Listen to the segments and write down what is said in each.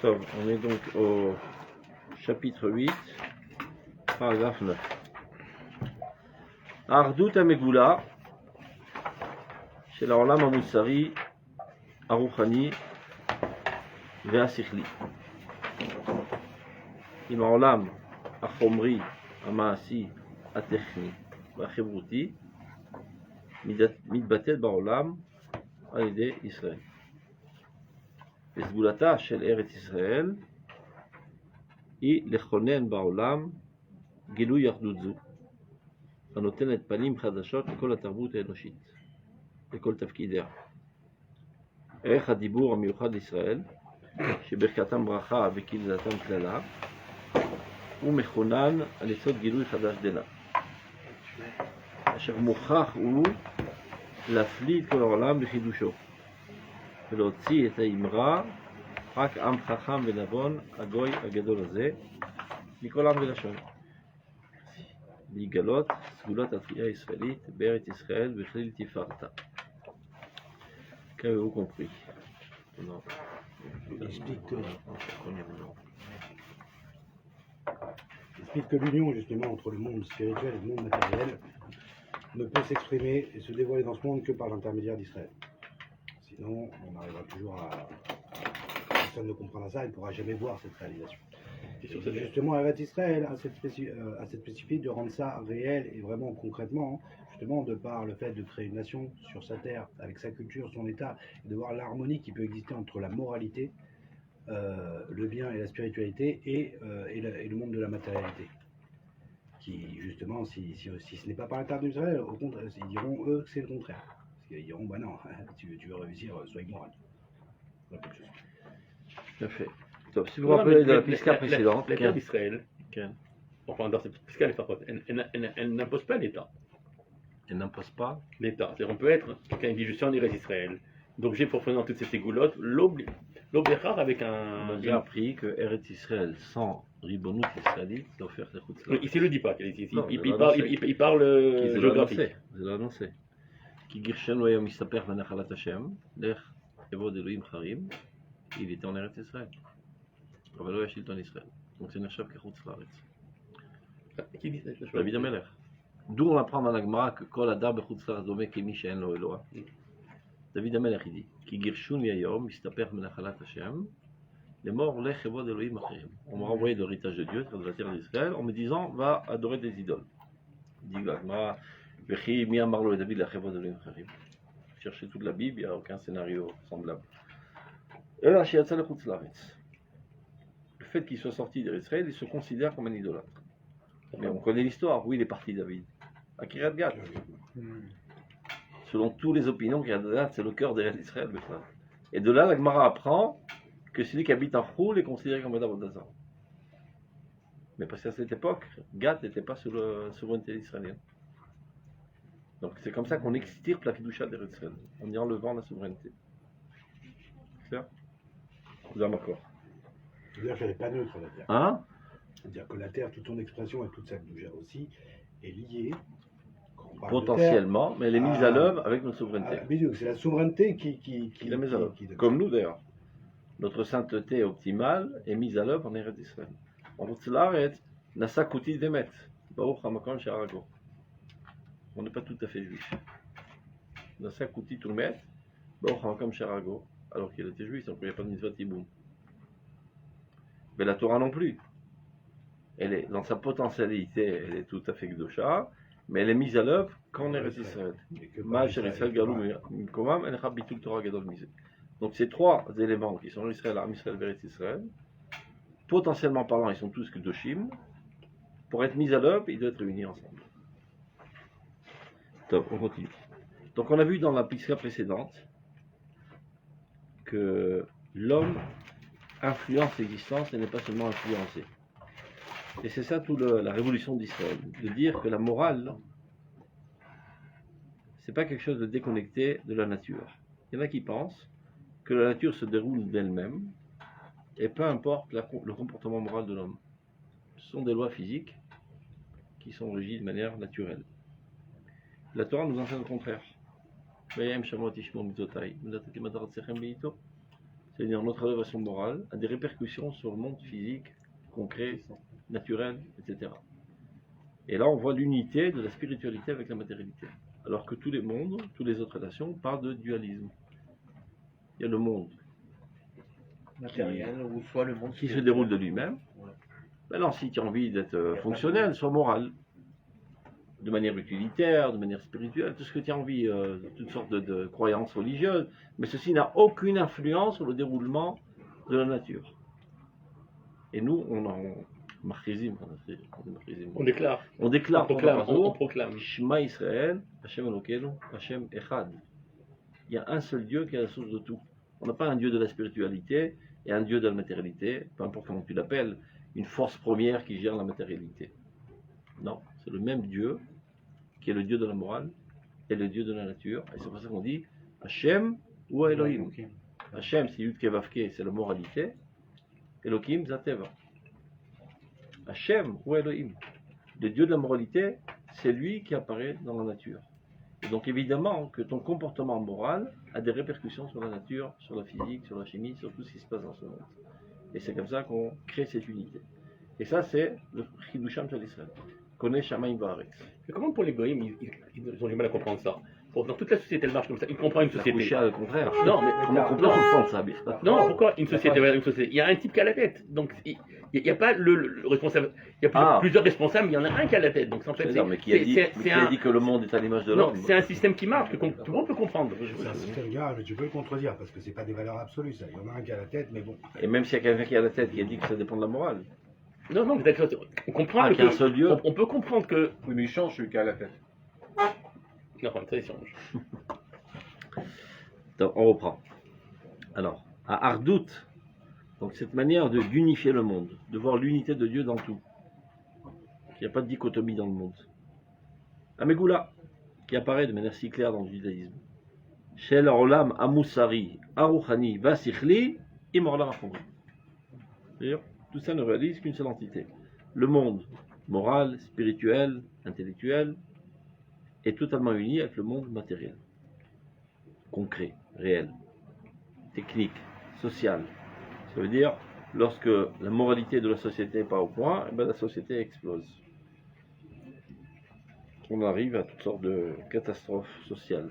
On est donc au chapitre 8, paragraphe 9. Ardout Amegula, chez l'Olam Amoussari, Arouchani, Veasichli. עם העולם החומרי, המעשי, הטכני והחברותי מתבטאת בעולם על ידי ישראל. וסגולתה של ארץ ישראל היא לכונן בעולם גילוי אחדות זו, הנותנת פנים חדשות לכל התרבות האנושית, לכל תפקידיה. ערך הדיבור המיוחד לישראל, שברכתם ברכה וקללתם קללה, הוא מכונן על יסוד גילוי חדש דלה, אשר מוכרח הוא להפליא את כל העולם בחידושו, ולהוציא את האמרה רק עם חכם ונבון, הגוי הגדול הזה, מכל עם ולשון, להגלות סגולת התחייה הישראלית בארץ ישראל בכליל תפארתה. Qu'avez-vous compris? Non. Il explique que l'union justement entre le monde spirituel et le monde matériel ne peut s'exprimer et se dévoiler dans ce monde que par l'intermédiaire d'Israël. Sinon, on arrivera toujours à... Personne ne comprendra ça, il ne pourra jamais voir cette réalisation. Et justement, avec Israël a cette spécificité de rendre ça réel et vraiment concrètement, justement de par le fait de créer une nation sur sa terre, avec sa culture, son état, et de voir l'harmonie qui peut exister entre la moralité, le bien et la spiritualité, et le monde de la matérialité. Qui, justement, si ce n'est pas par l'intermédiaire d'Israël, au contraire, ils diront, eux, que c'est le contraire. Parce qu'ils diront, bah non, tu veux réussir, sois immoral. Voilà quelque chose. Tout à fait. Donc, si vous vous rappelez de la pisca précédente, l'État d'Israël, enfin dans cette pisca, elle n'impose pas l'État. elle n'impose pas. L'État. C'est-à-dire on peut être, quelqu'un dit je suis en Eretz Israël, donc j'ai pour faisant toutes ces égoulottes, l'obéchar avec un... On a déjà appris que Eretz Israël sans ribonout israélite doit faire ses routes là. Ici il ne le dit pas, Non, il parle géographique. זה לא הנושא. כי גירשנו היום מסתפר בנחלת השם, לך עבוד אלוהים חרים, il était en Eretz Israël. אבל לא היה שלטון ישראל. donc זה נחשב כחוץ לארץ. Qui dit ça? דוד המלך. d'où on apprend dans la Gemara que כל הדר בחוץ לארץ דומה כמי שאין לו אלוה. דוד המלך dit כי גירשוני היום מסתפר בנחלת השם, לאמור לך עבוד אלוהים אחרים. On m'a renvoyé de l'héritage de Dieu, de la terre d'Israël, en me disant va adorer des idoles. dit la Gemara וכי מי אמר לו לדוד לך עבוד אלוהים אחרים? cherchez toute la Bible, il n'y a aucun scénario semblable. אלא שיצא לחוץ לארץ. Le fait qu'il soit sorti d'Israël, il se considère comme un idolâtre. Mais on connaît l'histoire, où il est parti David? À Kiryat Gat. Selon toutes les opinions, Kiryat Gat c'est le cœur d'Israël. Et de là, la Gemara apprend que celui qui habite en Choul est considéré comme un Avodah. Mais parce qu'à cette époque, Gat n'était pas sous la souveraineté israélienne. Donc c'est comme ça qu'on extirpe la Kidusha d'Israël, en y enlevant la souveraineté. C'est clair? Vous avez encore. C'est-à-dire qu'elle n'est pas neutre, la terre. Hein? C'est-à-dire que la terre, toute son expression et toute sa Kidusha aussi, est liée. Potentiellement, mais elle est mise à l'œuvre avec notre souveraineté. C'est la souveraineté qui la mise à l'œuvre. Comme nous d'ailleurs. Notre sainteté optimale est mise à l'œuvre en Eretz Israël. En Chutz La'aretz, Nasa Kutit Vemet, Baruch HaMakom She'arago. On n'est pas tout à fait juif. Nasa Kutit Vemet, Baruch HaMakom She'arago, alors qu'il était juif, donc il n'y a pas de mitzvah tiboum. Mais la Torah non plus. Elle est, dans sa potentialité, elle est tout à fait Gdosha, mais elle est mise à l'œuvre quand on est Eretz Israël. Donc ces trois éléments qui sont Israël, Am Israël, Eretz Israël, potentiellement parlant, ils sont tous Kedoshim. Pour être mis à l'œuvre, ils doivent être réunis ensemble. Top, on continue. Donc on a vu dans la pisca précédente que l'homme influence l'existence et n'est pas seulement influencé. Et c'est ça toute la révolution d'Israël, de dire que la morale, c'est pas quelque chose de déconnecté de la nature. Il y en a qui pensent que la nature se déroule d'elle-même, et peu importe le comportement moral de l'homme. Ce sont des lois physiques qui sont régies de manière naturelle. La Torah nous enseigne le contraire. c'est-à-dire notre élévation morale, a des répercussions sur le monde physique, concret, naturel, etc. Et là, on voit l'unité de la spiritualité avec la matérialité. Alors que tous les mondes, toutes les autres relations parlent de dualisme. Il y a le monde matériel ou soit le monde qui se déroule de lui-même. Ouais. Maintenant, si tu as envie d'être fonctionnel, sois moral. De manière utilitaire, de manière spirituelle, tout ce que tu as envie, toutes sortes de croyances religieuses, mais ceci n'a aucune influence sur le déroulement de la nature. Et nous, on en marchizim, On déclare. on déclare On proclame. pendant On proclame. Shema Israël, Hashem Elokeinu, Hashem Echad. Il y a un seul Dieu qui est la source de tout. On n'a pas un Dieu de la spiritualité et un Dieu de la matérialité, peu importe comment tu l'appelles, une force première qui gère la matérialité. Non, c'est le même Dieu qui est le Dieu de la morale et le Dieu de la nature. Et c'est pour ça qu'on dit Hashem ou Elohim. Hashem, c'est Yud Kevavke, c'est la moralité. Elohim, Zateva. Hashem ou Elohim. Le Dieu de la moralité, c'est lui qui apparaît dans la nature. Et donc évidemment que ton comportement moral a des répercussions sur la nature, sur la physique, sur la chimie, sur tout ce qui se passe dans ce monde. Et c'est comme ça qu'on crée cette unité. Et ça, c'est le Chidusham Shel Israël. Connaît Shamaim Vaaretz. Mais comment pour les goïms, ils ont du mal à comprendre ça? Dans toute la société, elle marche comme ça. Ils comprennent une La société. Koucha, au contraire. Non, mais Comment comprendre ça, Birka? non, pourquoi une société, une société? Il y a un type qui a la tête. Donc, il n'y a pas le responsable. Il y a plusieurs responsables, mais il y en a un qui a la tête. Donc, en fait, C'est-à-dire, mais qui a dit que le monde est à l'image de non, l'homme? c'est un système qui marche, que tout le monde peut comprendre. C'est un système garage, mais tu peux le contredire, parce que c'est pas des valeurs absolues, ça. Il y en a un qui a la tête, mais bon. Et même s'il y a quelqu'un qui a la tête qui a dit que ça dépend de la morale. Non, d'accord. On comprend Ah, que. qu'il y a un seul Dieu. On peut comprendre que. Oui, mais il change celui qui a la tête. Non, ça, il change. Donc, on reprend. Alors, à Ardout, donc cette manière d'unifier le monde, de voir l'unité de Dieu dans tout. Il n'y a pas de dichotomie dans le monde. À Megula, qui apparaît de manière si claire dans le judaïsme. Shel Olam Amusari, Aruchani, Vasichli, Imorlam Achomri. C'est-à-dire, tout ça ne réalise qu'une seule entité. Le monde moral, spirituel, intellectuel, est totalement uni avec le monde matériel. Concret, réel, technique, social. Ça veut dire, lorsque la moralité de la société n'est pas au point, eh ben, la société explose. On arrive à toutes sortes de catastrophes sociales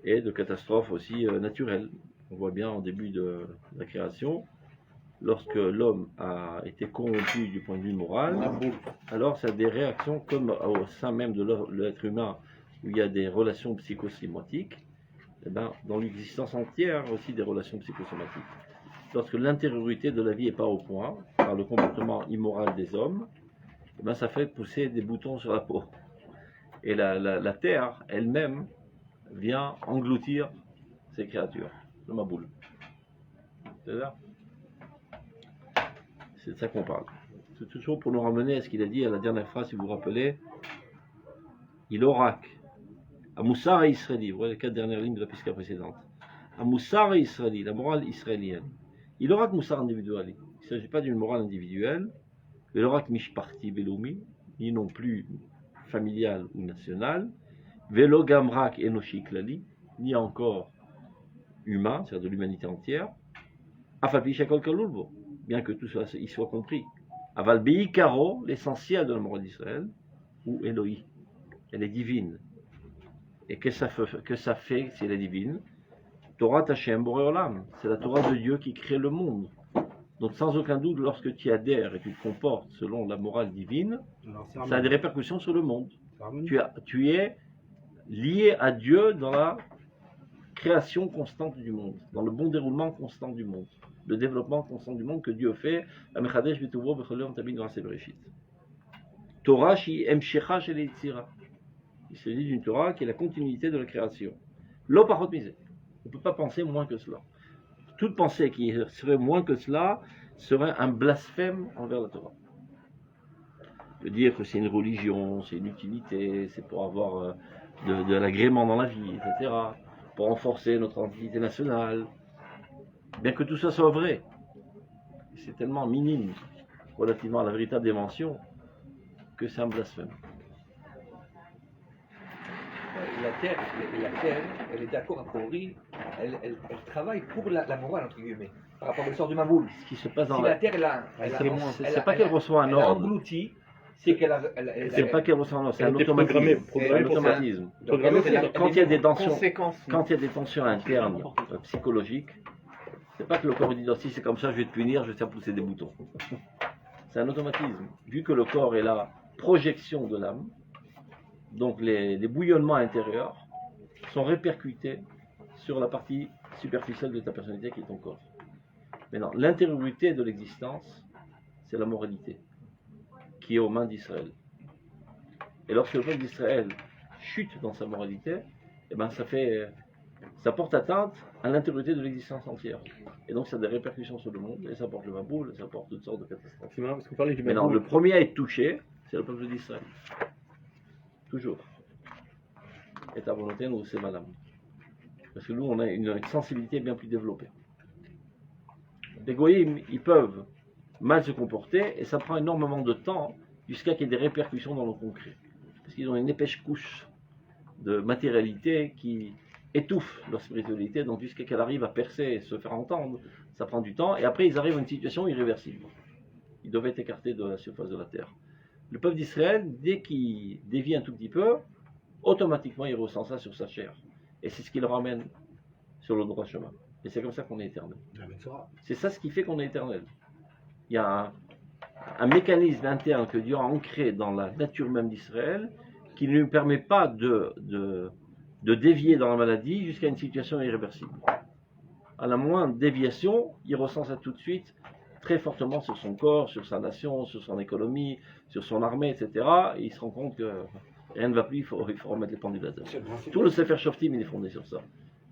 et de catastrophes aussi naturelles. On voit bien au début de la création, lorsque l'homme a été corrompu du point de vue moral, alors ça a des réactions comme au sein même de l'être humain, où il y a des relations psychosomatiques. Eh ben, dans l'existence entière aussi des relations psychosomatiques. Lorsque l'intériorité de la vie n'est pas au point, par le comportement immoral des hommes, eh ben, ça fait pousser des boutons sur la peau. Et la terre elle-même vient engloutir ces créatures, le maboul. C'est ça? C'est de ça qu'on parle. C'est toujours pour nous ramener à ce qu'il a dit à la dernière phrase, si vous vous rappelez, il oraque. À Moussar et Israéli, vous voyez les 4 dernières lignes de la pisca précédente. À Moussar et Israéli, la morale israélienne. Il aura que Moussar individuel. Il ne s'agit pas d'une morale individuelle. Il aura que Mishparti Beloumi, ni non plus familiale ou nationale. Velo Gamrak Enoshi Klali, ni encore humain, c'est-à-dire de l'humanité entière. Afapi Shakol Kalulbo, bien que tout cela y soit compris. Aval Beikaro, l'essentiel de la morale d'Israël, ou Elohi. Elle est divine. Et que ça fait si elle est divine? Torah Tashem Boré Olam, c'est la Torah de Dieu qui crée le monde. Donc sans aucun doute, lorsque tu adhères et tu te comportes selon la morale divine, Alors, ça a des répercussions sur le monde. c'est harmonieux. Tu es lié à Dieu dans la création constante du monde, dans le bon déroulement constant du monde, le développement constant du monde que Dieu fait. Torah shi emshecha shel yitzira. Il s'agit d'une Torah qui est la continuité de la création. Lo pachot misé. On ne peut pas penser moins que cela. Toute pensée qui serait moins que cela serait un blasphème envers la Torah. De dire que c'est une religion, c'est une utilité, c'est pour avoir de l'agrément dans la vie, etc. Pour renforcer notre identité nationale. Bien que tout ça soit vrai, c'est tellement minime relativement à la véritable dimension que c'est un blasphème. Il a Terre, elle est d'accord a priori, elle travaille pour la morale, entre guillemets, par rapport à l'histoire du Maboul. Ce qui se passe dans Si la Terre, elle a c'est pas qu'elle reçoit un ordre. englouti, c'est qu'elle a... C'est pas qu'elle reçoit un ordre, c'est Elle un était programmée automatisme. pour ça. automatisme. Donc, Programmée elle- pour ça. Quand il y a des tensions, Conséquence. quand il y a des tensions internes psychologiques, c'est pas que le corps dit si c'est comme ça, je vais te punir, je vais te faire pousser des boutons. C'est un automatisme. Vu que le corps est la projection de l'âme, donc les bouillonnements intérieurs sont répercutés sur la partie superficielle de ta personnalité qui est ton corps. Maintenant, l'intériorité de l'existence, c'est la moralité, qui est aux mains d'Israël. Et lorsque le peuple d'Israël chute dans sa moralité, eh ben ça porte atteinte à l'intériorité de l'existence entière. Et donc ça a des répercussions sur le monde, et ça porte le Maboul, et ça porte toutes sortes de catastrophes. C'est marrant parce qu'on parlait du Maintenant, Maboul. le premier à être touché, c'est le peuple d'Israël. Toujours. Et ta volonté, nous, c'est madame. Parce que nous, on a une sensibilité bien plus développée. Les goïms, ils peuvent mal se comporter, et ça prend énormément de temps jusqu'à qu'il y ait des répercussions dans le concret. Parce qu'ils ont une épaisse couche de matérialité qui étouffe leur spiritualité, donc jusqu'à qu'elle arrive à percer et se faire entendre, ça prend du temps, et après ils arrivent à une situation irréversible. Ils doivent être écartés de la surface de la terre. Le peuple d'Israël, dès qu'il dévie un tout petit peu, automatiquement il ressent ça sur sa chair. Et c'est ce qui le ramène sur le droit chemin. Et c'est comme ça qu'on est éternel. C'est ça ce qui fait qu'on est éternel. Il y a un mécanisme interne que Dieu a ancré dans la nature même d'Israël qui ne lui permet pas de dévier dans la maladie jusqu'à une situation irréversible. À la moindre déviation, il ressent ça tout de suite très fortement sur son corps, sur sa nation, sur son économie, sur son armée, etc. Et il se rend compte que rien ne va plus, il faut remettre les pendules à zéro. Tout le Sefer Shoftim, il est fondé sur ça.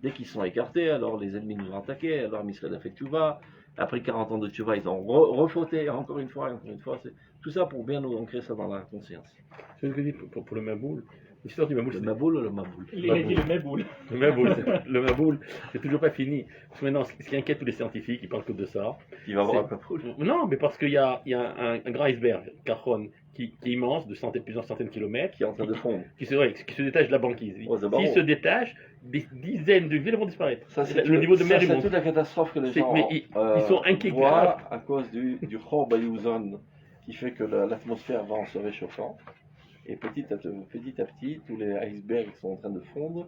Dès qu'ils sont écartés, alors les ennemis nous ont attaqués, alors Israël a fait tchouva. Après 40 ans de tchouva, ils ont refauté encore une fois, encore une fois. Tout ça pour bien nous ancrer ça dans la conscience. C'est ce que je dis pour le Maboul. L'histoire du Maboul, Le c'est Maboul ou le Maboul? Il a dit le Maboul. le Maboul, c'est toujours pas fini. Parce que maintenant, ce qui inquiète tous les scientifiques, ils parlent que de ça. Il va voir un Maboul. Non, mais parce qu'il y a un grand iceberg, Caron, qui est immense, de plusieurs centaines de kilomètres, Qui est en train de fondre. qui se détache de la banquise. Oh, c'est S'il marrant. se détache, des dizaines de villes vont disparaître. Ça, c'est Le niveau de mer, il c'est monte. toute la catastrophe que les C'est- gens mais ils sont inquiets voient à cause du Chor Bayouzon qui fait que l'atmosphère va en se réchauffant. Et petit à petit, tous les icebergs sont en train de fondre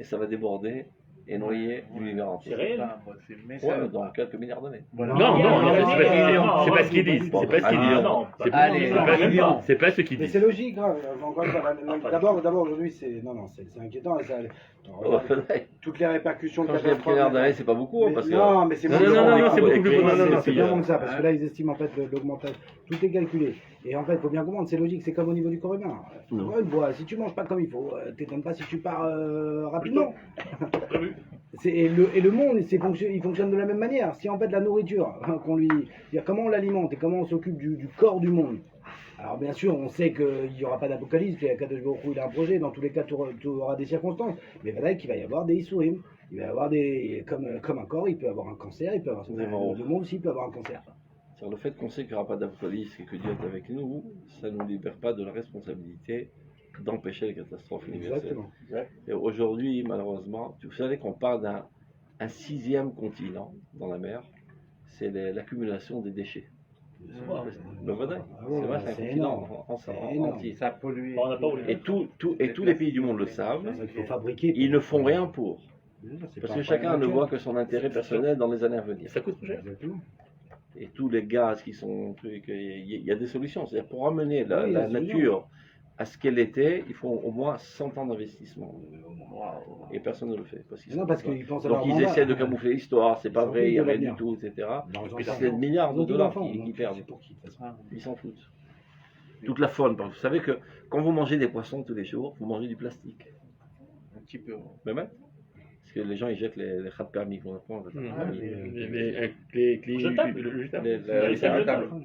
et ça va déborder et noyer l'univers entier. C'est réel. C'est le Ouais, message. dans quelques milliards d'années. Voilà. Non, c'est pas ce qu'ils disent. Bon, C'est pas ce qu'ils allez, disent. non. C'est pas- Allez, c'est pas- même pas. c'est pas ce qu'ils Mais disent. c'est logique, hein. Encore une fois, d'abord aujourd'hui c'est inquiétant. Et ça, toutes les répercussions de Quand je dis un catastrophe. milliard d'années, c'est pas beaucoup, hein, parce que Non, mais c'est Non, beaucoup. non, non, non, c'est beaucoup plus écrit- gros. Non, non, non, C'est écrit, bien comme ça, parce que là ils estiment en fait l'augmentation. Tout est calculé. Et en fait, il faut bien comprendre, c'est logique, c'est comme au niveau du corps humain. Non. Ouais, bois, si tu manges pas comme il faut, t'étonnes pas si tu pars rapidement. Et le monde, il fonctionne de la même manière. Si en fait la nourriture, qu'on lui, dire comment on l'alimente et comment on s'occupe du corps du monde. Alors bien sûr, on sait qu'il n'y aura pas d'apocalypse, que Kadosh Baruch Hu, il a un projet, dans tous les cas, tu auras des circonstances. Mais voilà qu'il va y avoir des Issourim, il va y avoir comme un corps, il peut avoir un cancer, il peut avoir, le monde aussi peut avoir un cancer. Sur le fait qu'on sait qu'il n'y aura pas d'apocalypse et que Dieu est avec nous, ça ne nous libère pas de la responsabilité d'empêcher les catastrophes universelles. Exactement. Et aujourd'hui, malheureusement, vous savez qu'on parle d'un sixième continent dans la mer, c'est l'accumulation des déchets. Le Vadaï, Ah ouais, c'est vrai, c'est un c'est continent énorme. C'est en énorme. entier. Ça pollue. Bon, on n'a pas oublié. Et tous les pays du monde le savent, C'est ça qu'il faut fabriquer. ils ne font rien pour. C'est Parce pas- que chacun ne voit que son intérêt personnel dans les années à venir. Ça coûte trop cher. Exactement. Et tous les gaz qui sont trucs, il y a des solutions. C'est-à-dire pour ramener la Oui, il y a des nature à ce qu'elle était, il faut au moins 100 ans d'investissement. Et personne ne le fait. Non, parce qu'ils pensent à Donc leur ils mandat. essaient de camoufler l'histoire, c'est pas Ils s'en vrai, il n'y a foutent de rien du l'avenir. tout, etc. Dans les Et enfants. c'est des milliards de Ils ont dollars enfants, qu'ils donc perdent. c'est pour qui, de toute façon. Ils s'en foutent. Toute la faune, parce que vous savez que quand vous mangez des poissons tous les jours, vous mangez du plastique. Un petit peu. Mais même. Parce que les gens ils jettent les rats de permis qu'on apprend.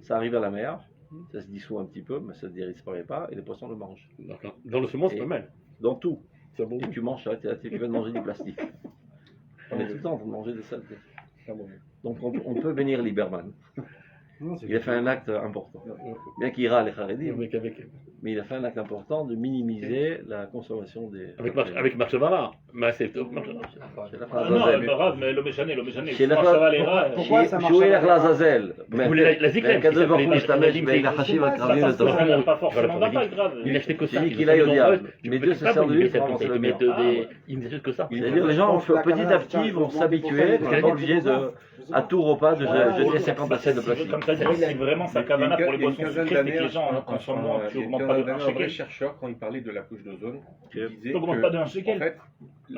Ça arrive à la mer, ça se dissout un petit peu, mais ça ne disparaît pas, et les poissons le mangent. Dans le saumon, c'est pas mal. Dans tout. C'est bon. Et tu manges ça, tu viens de manger du plastique. On est tout le temps en train de manger des saletés. Donc on peut bénir Lieberman. Non, c'est Il a fait un acte important. Bien qu'il ira les Haredim, Avec mais il a fait un acte important de minimiser la consommation des... avec Marc Bavard. Mais c'est chez la Ah non, Azazel. Barav, mais l'homme échané, chez la Cheval et Ra. Pourquoi ça marche שהוא pas? ילך לעזאזל. vous voulez la Zikrem, הקדוש ברוך הוא qui s'appelle משתמש les- בנחשים Pas הקרבים לטוב. forcément, pas forcément d'impact grave. Il n'achetait que ça. C'est lui il qui veut l'aille au faire diable. nombreux, tu Mais peux Dieu pas se sert de pour lui lui, pour ça, avancer il le met bien. il n'achète que ça. C'est-à-dire les gens, petit à petit, vont s'habituer, vont pas obligés de, à tout repas de jeter 50 assiettes de plastique. Comme ça, si vraiment ça cavana pour les boissons sucrées, c'est que les gens en consomment moins, tu augmentes pas de 1 un vrai shekel. chercheur, quand il parlait de la couche d'ozone, il disait Tu augmentes que, pas de 1 en shekel. fait,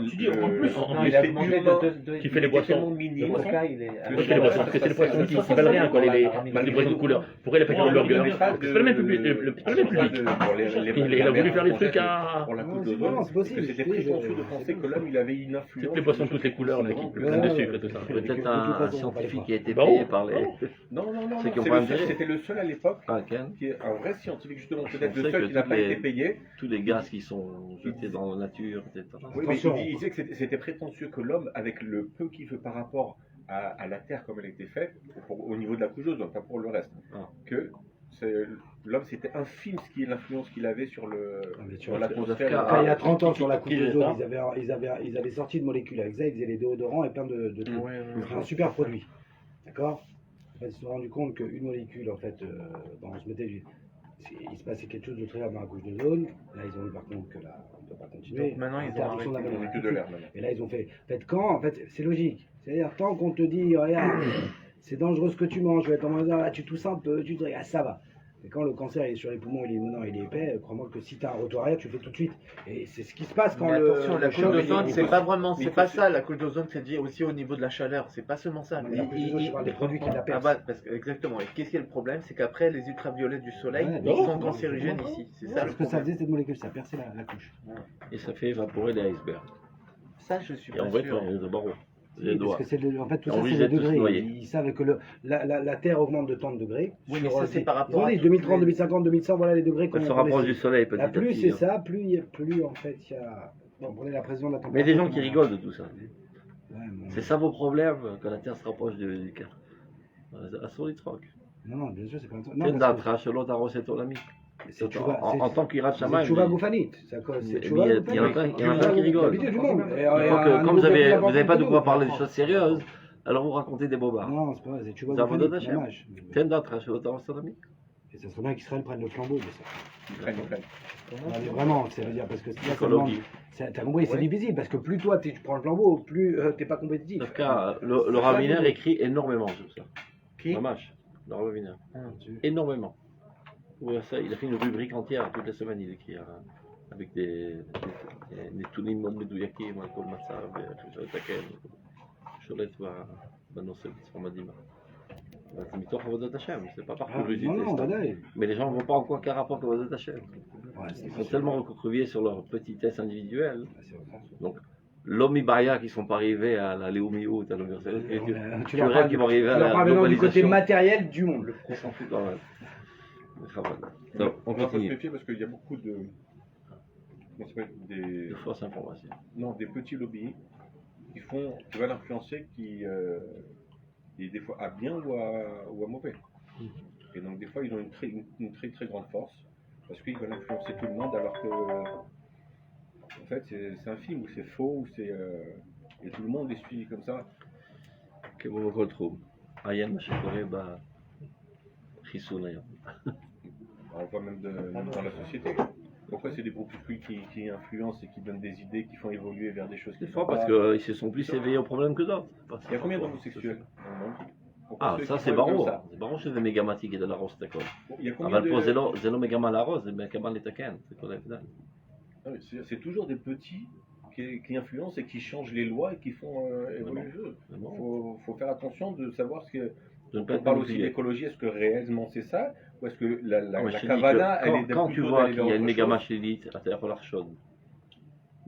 Tu dis, augmente plus. Non, il il a fait demandé purement- qui fait les boissons. tellement minime boissons. que C'est les boissons, parce que c'est les poissons qui valent rien, quoi, les boissons de couleur. Pourquoi il a pas fait le burger? C'est pas le même public. C'est pas le même public. Il a voulu faire des trucs à. pour la couche Non, c'est d'ozone, vraiment, c'est possible. parce que c'était prétentieux de penser que l'homme il avait une influence. Toutes les boissons de toutes les couleurs, là, qui plein de sucre et tout ça. Peut-être un scientifique qui a été Bah, payé oh. par les... Non, Ceux qui ont c'est pas le seul- intérêt. c'était le seul à l'époque, Ah, Ken. qui est un vrai scientifique justement, Je peut-être pensais le seul que qui n'a toutes pas les- été payé. Tous les gaz qui sont jetés dans la nature, etc. Oui, mais Attention. il disait que c'était prétentieux que l'homme, avec le peu qu'il fait par rapport à la Terre comme elle était faite, au niveau de la couche d'ozone, pas pour le reste, Ah. que l'homme c'était infime ce qui est l'influence qu'il avait sur Sur l'atmosphère. Quand il y a 30 ans sur la couche qui faisait d'ozone, ça ils avaient sorti de molécules avec ça, ils faisaient les déodorants et plein de trucs. Ils faisaient un super produit. D'accord. En fait, ils se sont rendus compte qu'une molécule, en fait, on se mettait, il se passait quelque chose de très grave dans la couche d'ozone. Là, ils ont vu par contre que là, on ne peut pas continuer. Donc maintenant, ils ont Interdiction arrêté. d'aller Que de l'air maintenant. Et là, ils ont fait. En fait, en fait, c'est logique. C'est-à-dire, tant qu'on te dit, regarde, c'est dangereux ce que tu manges, en mode, ah, tu tousses un peu, tu te dis, ah, ça va. Et quand le cancer il est sur les poumons, il est imminent, il est épais, crois-moi que si tu as un retour arrière, tu le fais tout de suite. Et c'est ce qui se passe quand Mais attention, la le couche choc, d'ozone, il- c'est pas vraiment, il c'est faut pas se- ça. La couche d'ozone, c'est dit aussi au niveau de la chaleur. C'est pas seulement ça. Mais la couche d'ozone, je parle des produits qui la Ah percent. bah, exactement. Et qu'est-ce qui est le problème? C'est qu'après, les ultraviolets du soleil Ouais, ils non, sont non, cancérigènes non. ici. C'est ça C'est le ce que ça problème. faisait cette molécule, ça perçait la couche. Et ça fait évaporer les icebergs. Ça, je suis Et en pas vrai, sûr. il y a des barreaux. Les Oui, parce doigts. que en fait, tout On ça, oblige c'est les d'être tous degrés. noyés. Ils savent que la Terre augmente de tant de degrés. Oui, mais ça, c'est par Ils rapport ont à dit tous 2030, les- 2050, 2100, voilà les degrés qu'on Elle se rapproche du soleil petit Là, à plus petit. c'est hein. ça, plus en fait il y a. Bon, prenez la précision de la Mais température. des gens qui rigolent de tout ça. Ouais, bon. C'est ça vos problèmes quand la Terre se rapproche du cœur. אסור לצחוק. Non, bien sûr, c'est pas un truc. תן דעתך שלא תהרוס את עולמי. c'est tchouva- En tant qu'Irat c'est Shamayim, tchouva mais- goufanite. C'est mais tchouva il y en a goufanite. plein qui rigolent. L'habitude du monde. Et, Je crois un que comme nouveau vous n'avez plus pas de quoi important parler que de nous. choses sérieuses, alors vous racontez des bobards. Non, c'est pas vrai, c'est tchouva Ça va goufanite, d'Hachem. dommage. תן דעתך שלא תהרוס את עולמי. Et ça serait bien qu'Israël prenne le flambeau de ça. Ils prennent. Non, mais vraiment, ça veut dire parce que là, ça demande- Écologie. t'as compris, c'est difficile parce que plus toi tu prends le flambeau, plus t'es pas compétitif. En tout cas, le Raviner écrit énormément sur ça. Qui? Dommage, le Raviner. Ah, tu- Énormément. Oui, ça, il a fait une rubrique entière, toutes les semaines il écrit, avec des נתונים מאוד מדויקים על כל מצב, ואיך אפשר לתקן, שולט בנושא בצורה מדהימה. אבל זה מתוך עבודת השם, c'est pas par Ah, curiosité. non, non, c'est- Dadaï. Mais les gens ne voient pas encore qu'un rapport avec עבודת השם. Ouais, c'est Ils pas sont tellement recroquevillés sur leur petitesse individuelle. c'est vrai. Donc, l'homme Ibaya qui ne sont pas arrivés à la Léomiout, à l'universalité, Tu tu leur rêves parles qu'ils vont arriver à tu leur la parles maintenant du côté globalisation. matériel du monde. Ils s'en foutent quand même. Donc, on On va se continue. méfier parce qu'il y a beaucoup de. Comment ça s'appelle De fausses informations. Non, des petits lobbies qui veulent influencer, et des fois à bien ou à mauvais. Et donc des fois ils ont une très très grande force parce qu'ils veulent influencer tout le monde alors que en fait c'est un film où c'est faux, où c'est et tout le monde les suit comme ça. כמו בכל תחום. עיין מה שקורה בחיסון היום. On voit même dans la société. Pourquoi c'est des groupuscules qui influencent et qui donnent des idées, qui font évoluer vers des choses qui Des sont fois parce pas- qu'ils se sont plus éveillés aux problèmes que d'autres. Il y a combien d'homosexuels dans le monde? Pourquoi Ah, ceux ça qui c'est font comme ברור. ça זה ברור שזה מגמתי כדי להרוס את הכל. Il y a combien אבל פה de... זה לא מגמה להרוס, זה מגמה לתקן. זה כל ההבדל. Ah oui, c'est toujours des petits qui influencent et qui changent les lois et qui font évoluer le jeu. C'est bon. Faut faire attention de savoir ce que. Je ne peux On pas parle te aussi oublier. d'écologie, est-ce que réellement c'est ça? Ou est-ce que la moi, je te dis Kavana, que elle est quand tu plutôt vois d'aller qu'il y a vers une autre מגמה chose? שלילית, אתה יכול לחשוד.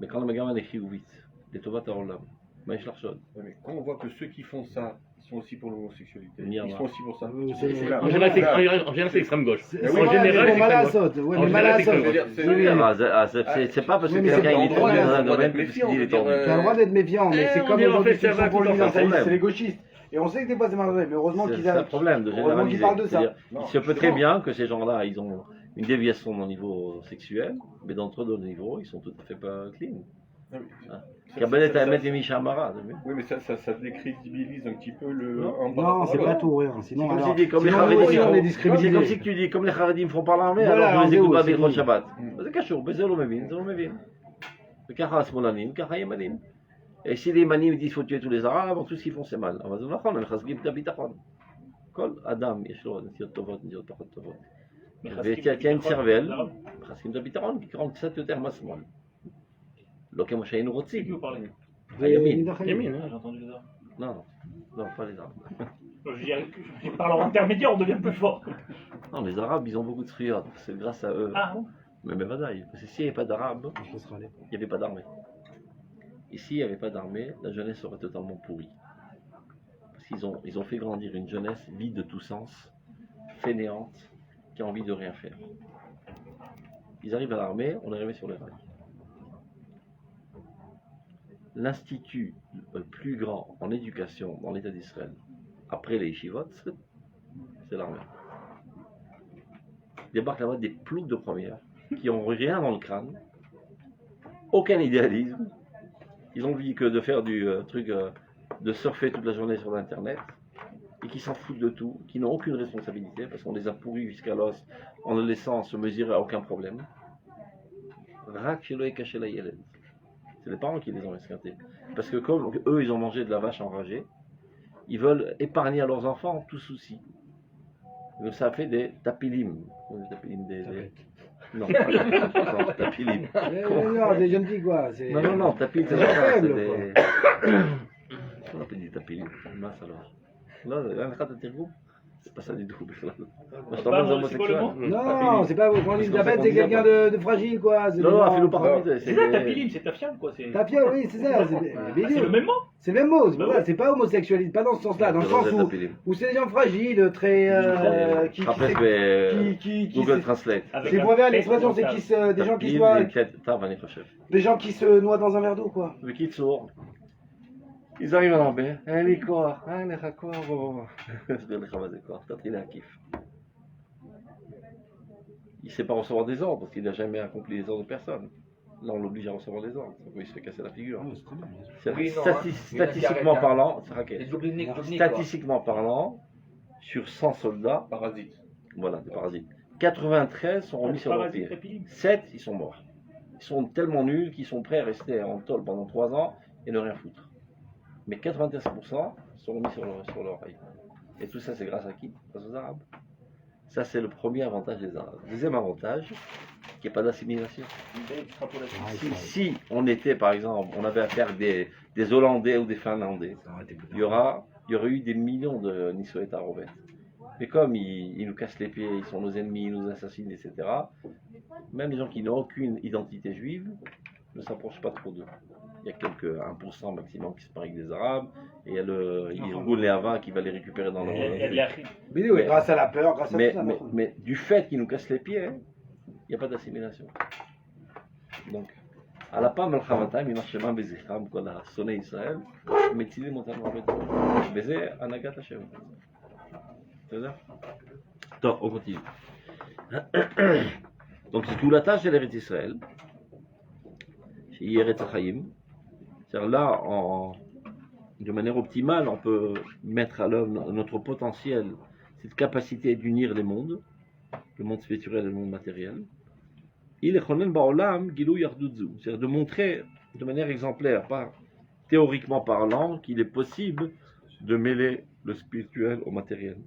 וכאן המגמה היא חיובית, לטובת העולם. מה יש לחשוד? Ouais, mais quand on voit que ceux qui font ça, ils sont aussi pour l'homosexualité, Merde. ils sont aussi pour ça. c'est- Là, En général, c'est là, en général, c'est extrême gauche. C'est En voilà, général, mais c'est mal à extrême saute. Ouais, En mais mal à général, c'est saute. extrême gauche. Oui, oui. C'est pas parce que Oui, mais quelqu'un c'est il est le droit, tombé dans un on doit domaine être que méfiant, il est on veut tombé. dire, T'as le droit d'être méfiant, mais c'est on comme dit, les en autres fait, qui ça sont va, pour tout en l'universalisme, fait. c'est les gauchistes. Et on sait que des fois c'est malheureux, mais heureusement qu'ils C'est un avaient. problème de Heureusement qu'ils généraliser. parlent de ça. C'est-à-dire, Non, il se peut très justement. bien que ces gens-là, une déviation au niveau sexuel, mais d'entre d'autres niveaux, ils sont tout à fait pas clean. Ah oui. Hein. Ça- Kabbalah ça- Tahamet et Mishamara, t'as vu? Oui, mais ça décrédibilise un petit peu le. Non, c'est pas tout, rien. C'est Sinon, comme, alors, si, comme les sinon, Haredim, nous, on est c'est discriminés. comme si tu dis, comme les Haredim font pas l'armée, Voilà, alors je les en écoute pas c'est Birchot fini. Shabbat. C'est cachot, mais c'est le Mevin, c'est le Mevin. וככה השמאלנים, ככה הימנים. si les ימנים disent faut tuer tous les arabes, tout ce qu'ils font c'est mal. אבל זה נכון, הם מחזקים את הביטחון. כל אדם יש לו נטיות טובות, נטיות פחות טובות. ותהיה סרבל, מחזקים את הביטחון, כי קרוב קצת יותר מהשמאל. לא כמו שהיינו רוצים. Qui vous parlez הימין. Yamine, J'ai entendu les arabes. Non, non, pas les arabes. Je parle en intermédiaire, on devient plus fort. Non, les arabes, ils ont beaucoup de sriyot, c'est grâce à eux. Ah bon? Mais Vadaï, parce que s'il n'y avait pas d'arabes, Je laisserai aller. il n'y avait pas d'armée. Et s'il n'y avait pas d'armée, la jeunesse serait totalement pourrie. Parce qu'ils ont fait grandir une jeunesse vide de tout sens, fainéante, qui a envie de rien faire. Ils arrivent à l'armée, on est arrivé sur les rails. L'institut le plus grand en éducation dans l'État d'Israël, après les yeshivot, c'est l'armée. Débarquent là-bas des ploucs de première, qui n'ont rien dans le crâne, aucun idéalisme. Ils ont envie que de faire du de surfer toute la journée sur l'internet, et qui s'en foutent de tout, qui n'ont aucune responsabilité, parce qu'on les a pourris jusqu'à l'os en ne laissant se mesurer à aucun problème. Rak shelo yekache la yeled. C'est les parents qui les ont esquintés. Parce que comme eux, ils ont mangé de la vache enragée, ils veulent épargner à leurs enfants tout souci. Donc ça fait des tapilim. Des tapilim, non, non, tapilim. Non, des jeunes filles, quoi. Non, tapil, c'est C'est pas ça, faible, c'est des... On appelle des tapilim. Mince alors. Là, c'est pas ça du tout. Moi, je t'emmène aux c'est quoi le homosexuels. mot? Non, c'est pas vous. Quand on dit Parce qu'on tapette, s'est c'est quelqu'un conduit de fragile, quoi. Non, non, philo-paramide, C'est ça, tapilim, c'est ta fiable quoi. C'est Tapia, oui, c'est ça. c'est le même mot? C'est le même mot, c'est Bah pour ça, ouais. c'est pas homosexualité, pas dans ce sens-là, dans le sens où c'est des gens fragiles, très. qui Google Translate. Avec c'est un pour vers texte l'expression, c'est mental. des gens qui soient. Des gens qui se noient dans un verre d'eau, quoi. בקיצור, ils arrivent à l'armée, אין לי כוח, אין לך כוח, בוא. אסביר לך מה זה כוח, תתחיל להקיף. Il ne sait pas recevoir des ordres parce qu'il n'a jamais accompli les ordres de personne. Là, on l'oblige à recevoir des ordres, donc il se fait casser la figure. Oui, non, Statistiquement parlant, c'est raquette. Les oublis quoi. Statistiquement parlant, sur 100 soldats, Parasite. voilà, des parasites, 93 sont remis sur leur pied. Tapilim. 7, ils sont morts. Ils sont tellement nuls qu'ils sont prêts à rester en tôle pendant 3 ans et ne rien foutre. Mais 93% sont remis sur leur rail. Et tout ça, c'est grâce à qui? Grâce aux Arabes. Ça, c'est le premier avantage des Arabes. Deuxième avantage, qu'il n'y ait pas d'assimilation. Si on était, par exemple, on avait affaire des Hollandais ou des Finlandais, il y aurait eu des millions de Nissoeta Robert. Mais comme ils nous cassent les pieds, ils sont nos ennemis, ils nous assassinent, etc., même les gens qui n'ont aucune identité juive ne s'approchent pas trop d'eux. Il y a quelques 1% maximum qui se parient avec des Arabes, et il y a le Irgun Leava qui va les récupérer dans leur... Mais oui, grâce à la peur, grâce à tout ça. mais du fait qu'ils nous cassent les pieds, il n'y a pas d'assimilation. Donc, à la פעם מלחמתם יימח שמם וזכרם כל השונאי ישראל, מצילים אותנו הרבה דברים. וזה הנהגת השם. בסדר? טוב, on continue. Donc c'est tout la tâche de l'Eretz Israël. C'est Eretz Chaim. C'est-à-dire là, de manière optimale, on peut mettre à l'œuvre notre potentiel, cette capacité d'unir les mondes, le monde spirituel et le monde matériel. Il est c'est-à-dire de montrer de manière exemplaire, théoriquement parlant, qu'il est possible de mêler le spirituel au matériel.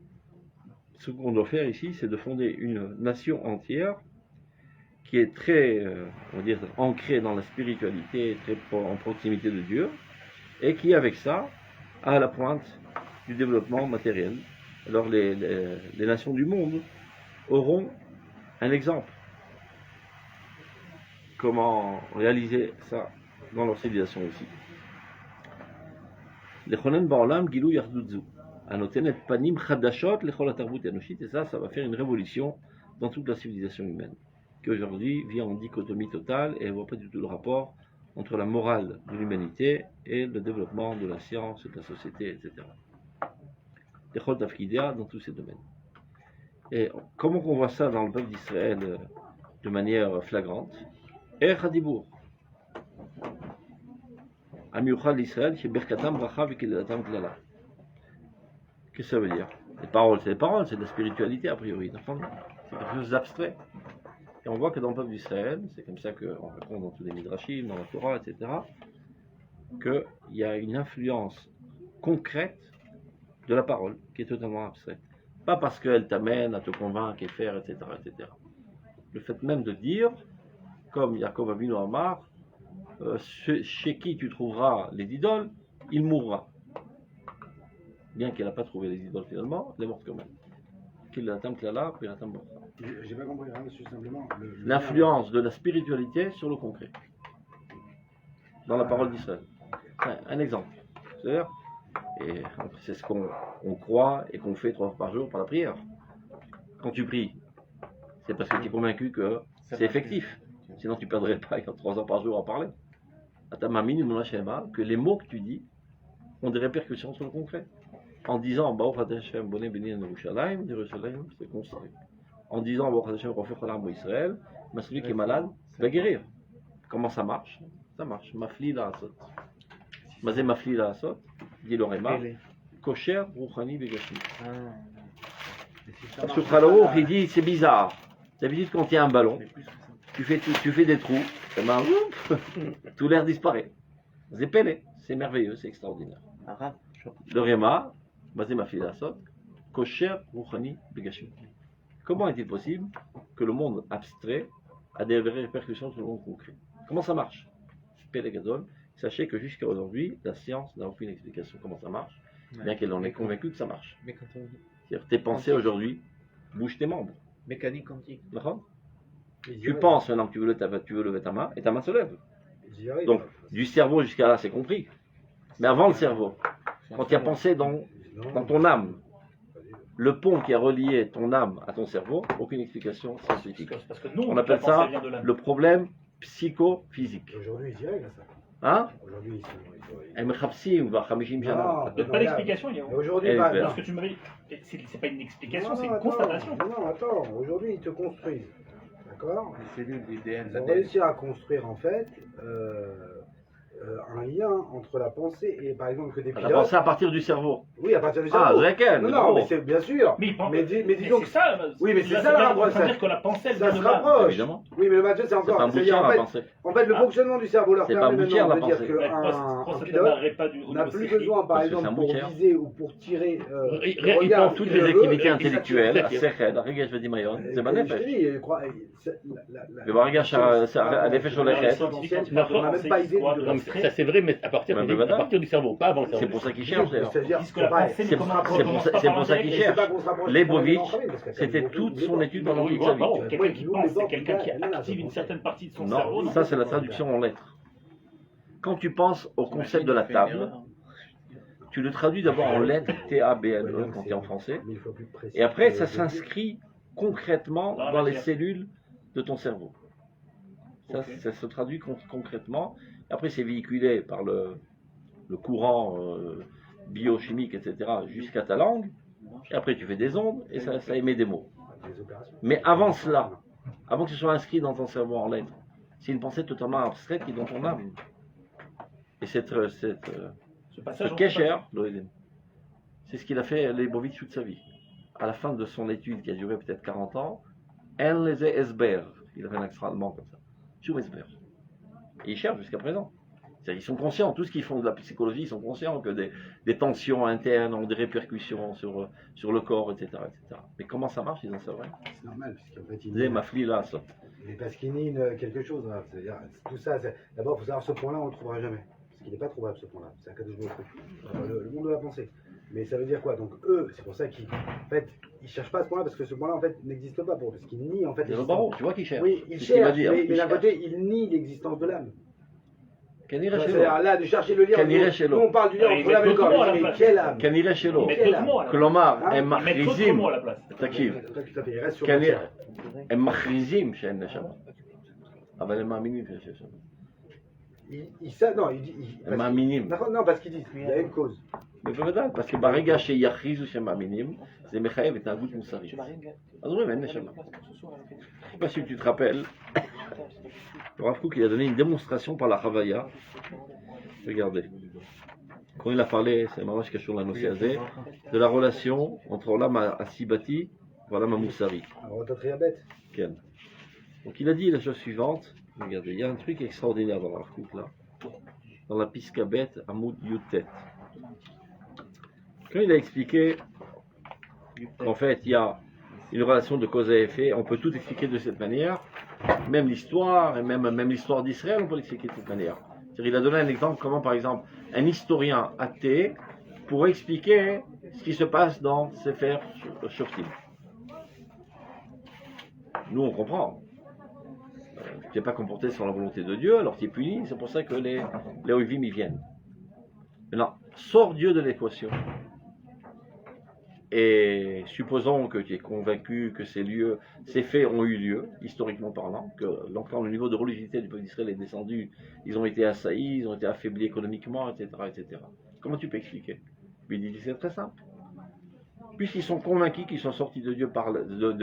Ce qu'on doit faire ici, c'est de fonder une nation entière qui est très, on va dire, ancrée dans la spiritualité, très en proximité de Dieu, et qui, avec ça, a à la pointe du développement matériel. Alors les nations du monde auront un exemple. Comment réaliser ça dans leur civilisation aussi. לכונן בעולם גילוי אחדות זו, הנותנת פנים חדשות לכל התרבות האנושית, et ça va faire une révolution dans toute la civilisation humaine, qui aujourd'hui vit en dichotomie totale et ne voit pas du tout le rapport entre la morale de l'humanité et le développement de la science, de la société, etc. לכל תפקידיה dans tous ces domaines. Et comment qu'on voit ça dans le peuple d'Israël de manière flagrante? Er Hadibour. Amiuchal d'Israël, chez Berkatam, Bracha, Vikelatam, Klala. Qu'est-ce que ça veut dire? Les paroles, c'est des paroles, c'est de la spiritualité a priori. C'est quelque chose d'abstrait. Et on voit que dans le peuple d'Israël, c'est comme ça qu'on raconte dans tous les Midrashim, dans la Torah, etc., qu'il y a une influence concrète de la parole qui est totalement abstraite. Pas parce qu'elle t'amène à te convaincre et faire, etc., etc. Le fait même de dire, comme Yaakov Avinu Amar, chez qui tu trouveras les idoles, il mourra. Bien qu'elle n'a pas trouvé les idoles finalement, elle est morte quand même. Qu'il l'attend là, puis l'attend morte. J'ai pas compris, hein, monsieur, simplement. L'influence de la spiritualité sur le concret. Dans la parole d'Israël. Un exemple. C'est-à-dire, et c'est ce qu'on croit et qu'on fait 3 fois par jour par la prière. Quand tu pries, c'est parce que tu es convaincu que c'est effectif. Sinon tu ne perdrais pas 3 heures par jour à parler. Que les mots que tu dis ont des répercussions sur le concret. En disant Baruch Hashem Boné Béni Yerushalayim, Yerushalayim c'est construit. En disant Baruch Hashem Rofech Olam Israël, celui qui est malade va guérir. Comment ça marche? Ça marche. Mafli la asot. Mazé mafli la asot, dit le Réma, Kosher Rouchani Begashmi. Sur Khalaour, il dit c'est bizarre. D'habitude quand il y a un ballon, tu fais des trous, et ben, tout l'air disparaît. C'est pelé, c'est merveilleux, c'est extraordinaire. Le Réma, basé ma fille Asot, Kosher Rouchani Begashmi. Comment est-il possible que le monde abstrait a des répercussions sur le monde concret? Comment ça marche? Pelé Gadol, sachez que jusqu'à aujourd'hui, la science n'a aucune explication comment ça marche, bien qu'elle en est convaincue que ça marche. C'est-à-dire tes pensées aujourd'hui bougent tes membres. Mécanique quantique. D'accord? Tu penses maintenant que tu veux lever ta main et ta main se lève. Donc du cerveau jusqu'à là c'est compris. Mais avant le cerveau, quand tu as pensé dans ton âme, le pont qui a relié ton âme à ton cerveau, aucune explication scientifique. Parce que nous, On appelle ça le problème psychophysique. Aujourd'hui, ils y arrivent à ça. Hein? Aujourd'hui, Pas d'explication, il y a. Aujourd'hui, Parce que tu m'avais. C'est pas une explication, c'est une constatation. Non, attends. Aujourd'hui, ils te construisent. D'accord? Les cellules d'IDN, Ils ont réussi à construire en fait un lien entre la pensée et par exemple que des pilotes. La pensée à partir du cerveau. Oui, à partir du cerveau. Ah, lequel? Non, mais c'est bien sûr. Mais disons que c'est ça. Oui, mais c'est ça la rapproche. Ça veut dire que la pensée, elle Ça vient se de là. rapproche. Évidemment. Oui, mais le Mathieu, c'est encore. C'est pas C'est-à-dire, aboutir la pensée. en fait, le fonctionnement du cerveau leur C'est permet pas aboutir maintenant de la dire pensée. qu'un pilote n'a plus besoin, par Parce que exemple, c'est un pour bouquin. viser ou pour tirer. Il prend toutes les activités intellectuelles, à Sechel, à Regesh Vedimayon, c'est ma nefesh. Le Bargash a l'effet sur les rêves. On n'a même pas idée de. Non, mais ça c'est vrai, mais à partir du cerveau, pas avant le cerveau. C'est pour ça qu'ils cherchent d'ailleurs. C'est pour ça qu'ils cherchent. Lebovitch, c'était toute son étude pendant toute sa vie. Quelqu'un qui pense, c'est quelqu'un qui active une certaine partie de son cerveau. Non, ça c'est la traduction en lettres. Quand tu penses au concept de la table, tu le traduis d'abord en lettres T-A-B-L-E quand tu es en français, et après ça s'inscrit concrètement dans les cellules de ton cerveau. Ça se traduit concrètement, après c'est véhiculé par le courant biochimique, etc., jusqu'à ta langue, et après tu fais des ondes, et ça émet des mots. Mais avant cela, avant que ce soit inscrit dans ton cerveau en lettres, c'est une pensée totalement abstraite qui est dans ton âme. Et ce Kesher, c'est ce qu'il a fait Leibovitch toute sa vie. À la fin de son étude, qui a duré peut-être 40 ans, En leze esber, il avait un accent allemand comme ça, Shum esber. Et ils cherchent jusqu'à présent. C'est-à-dire, ils sont conscients, tout ce qu'ils font de la psychologie, ils sont conscients que des tensions internes ont des répercussions sur le corps, etc., etc. Mais comment ça marche, ils n'en savent rien. C'est normal, puisqu'en fait, Zé mafli là, ça. mais parce qu'il nie quelque chose. Hein. C'est-à-dire, tout ça, d'abord, il faut savoir ce point-là, on ne le trouvera jamais. Parce qu'il n'est pas trouvable, ce point-là. C'est un cas de le monde de la pensée. Mais ça veut dire quoi? Donc, eux, c'est pour ça qu'ils en fait, ils cherchent pas à ce point-là, parce que ce point-là, en fait, n'existe pas pour eux. Parce qu'ils nient, en fait. C'est le baron, tu vois qu'ils cherchent. Oui, ils C'est ce qu'il va cherchent, dire. mais Ils d'un cherchent. côté, ils nient l'existence de l'âme. Kanire chez C'est-à-dire, là, de chercher le lien. Kanire Nous, chez nous, on parle du lien Oui, entre l'âme et le mais comment, à corps. la Mais place? quelle âme? Kanire chez l'eau. Mais d'autres mots à la place. Klomar, Hein? הם Mais d'autres מכריזים, mots à la place. תקשיב, Tout à fait, il reste sur כנראה, le הם מכריזים שאין נשמה, אבל הם מאמינים שיש נשמה. il savent, non, il dit. הם מאמינים. Non, parce qu'ils disent, il y a une cause. Mais בוודאי, parce que ברגע שיכריזו שהם מאמינים, זה מחייב התנהגות מוסרית. אז אומרים, אין נשמה. Je sais pas si tu te rappelles, le Rav Kook, il a donné une démonstration par la Havaya. Regardez. Quand il a parlé, c'est marrant que sur la notion de la relation entre Olam Asibati et Olam Moussari. Ken. Donc il a dit la chose suivante. Regardez, il y a un truc extraordinaire dans le Rav Kook là. Dans la Piskabet Amoud Yutet. Quand il a expliqué qu'en fait il y a une relation de cause à effet, on peut tout expliquer de cette manière, même l'histoire, et même l'histoire d'Israël, on peut l'expliquer de cette manière. C'est-à-dire, il a donné un exemple comment, par exemple, un historien athée pourrait expliquer ce qui se passe dans Sefer Shoftim. Nous, on comprend. Tu n'es pas comporté sur la volonté de Dieu, alors tu es puni, c'est pour ça que les Oivim y viennent. Maintenant, sors Dieu de l'équation. Et supposons que tu es convaincu que ces faits ont eu lieu, historiquement parlant, que le niveau de religiosité du peuple d'Israël est descendu, ils ont été assaillis, ils ont été affaiblis économiquement, etc. etc. Comment tu peux expliquer? Puis il dit c'est très simple. Puisqu'ils sont convaincus qu'ils sont sortis de Dieu,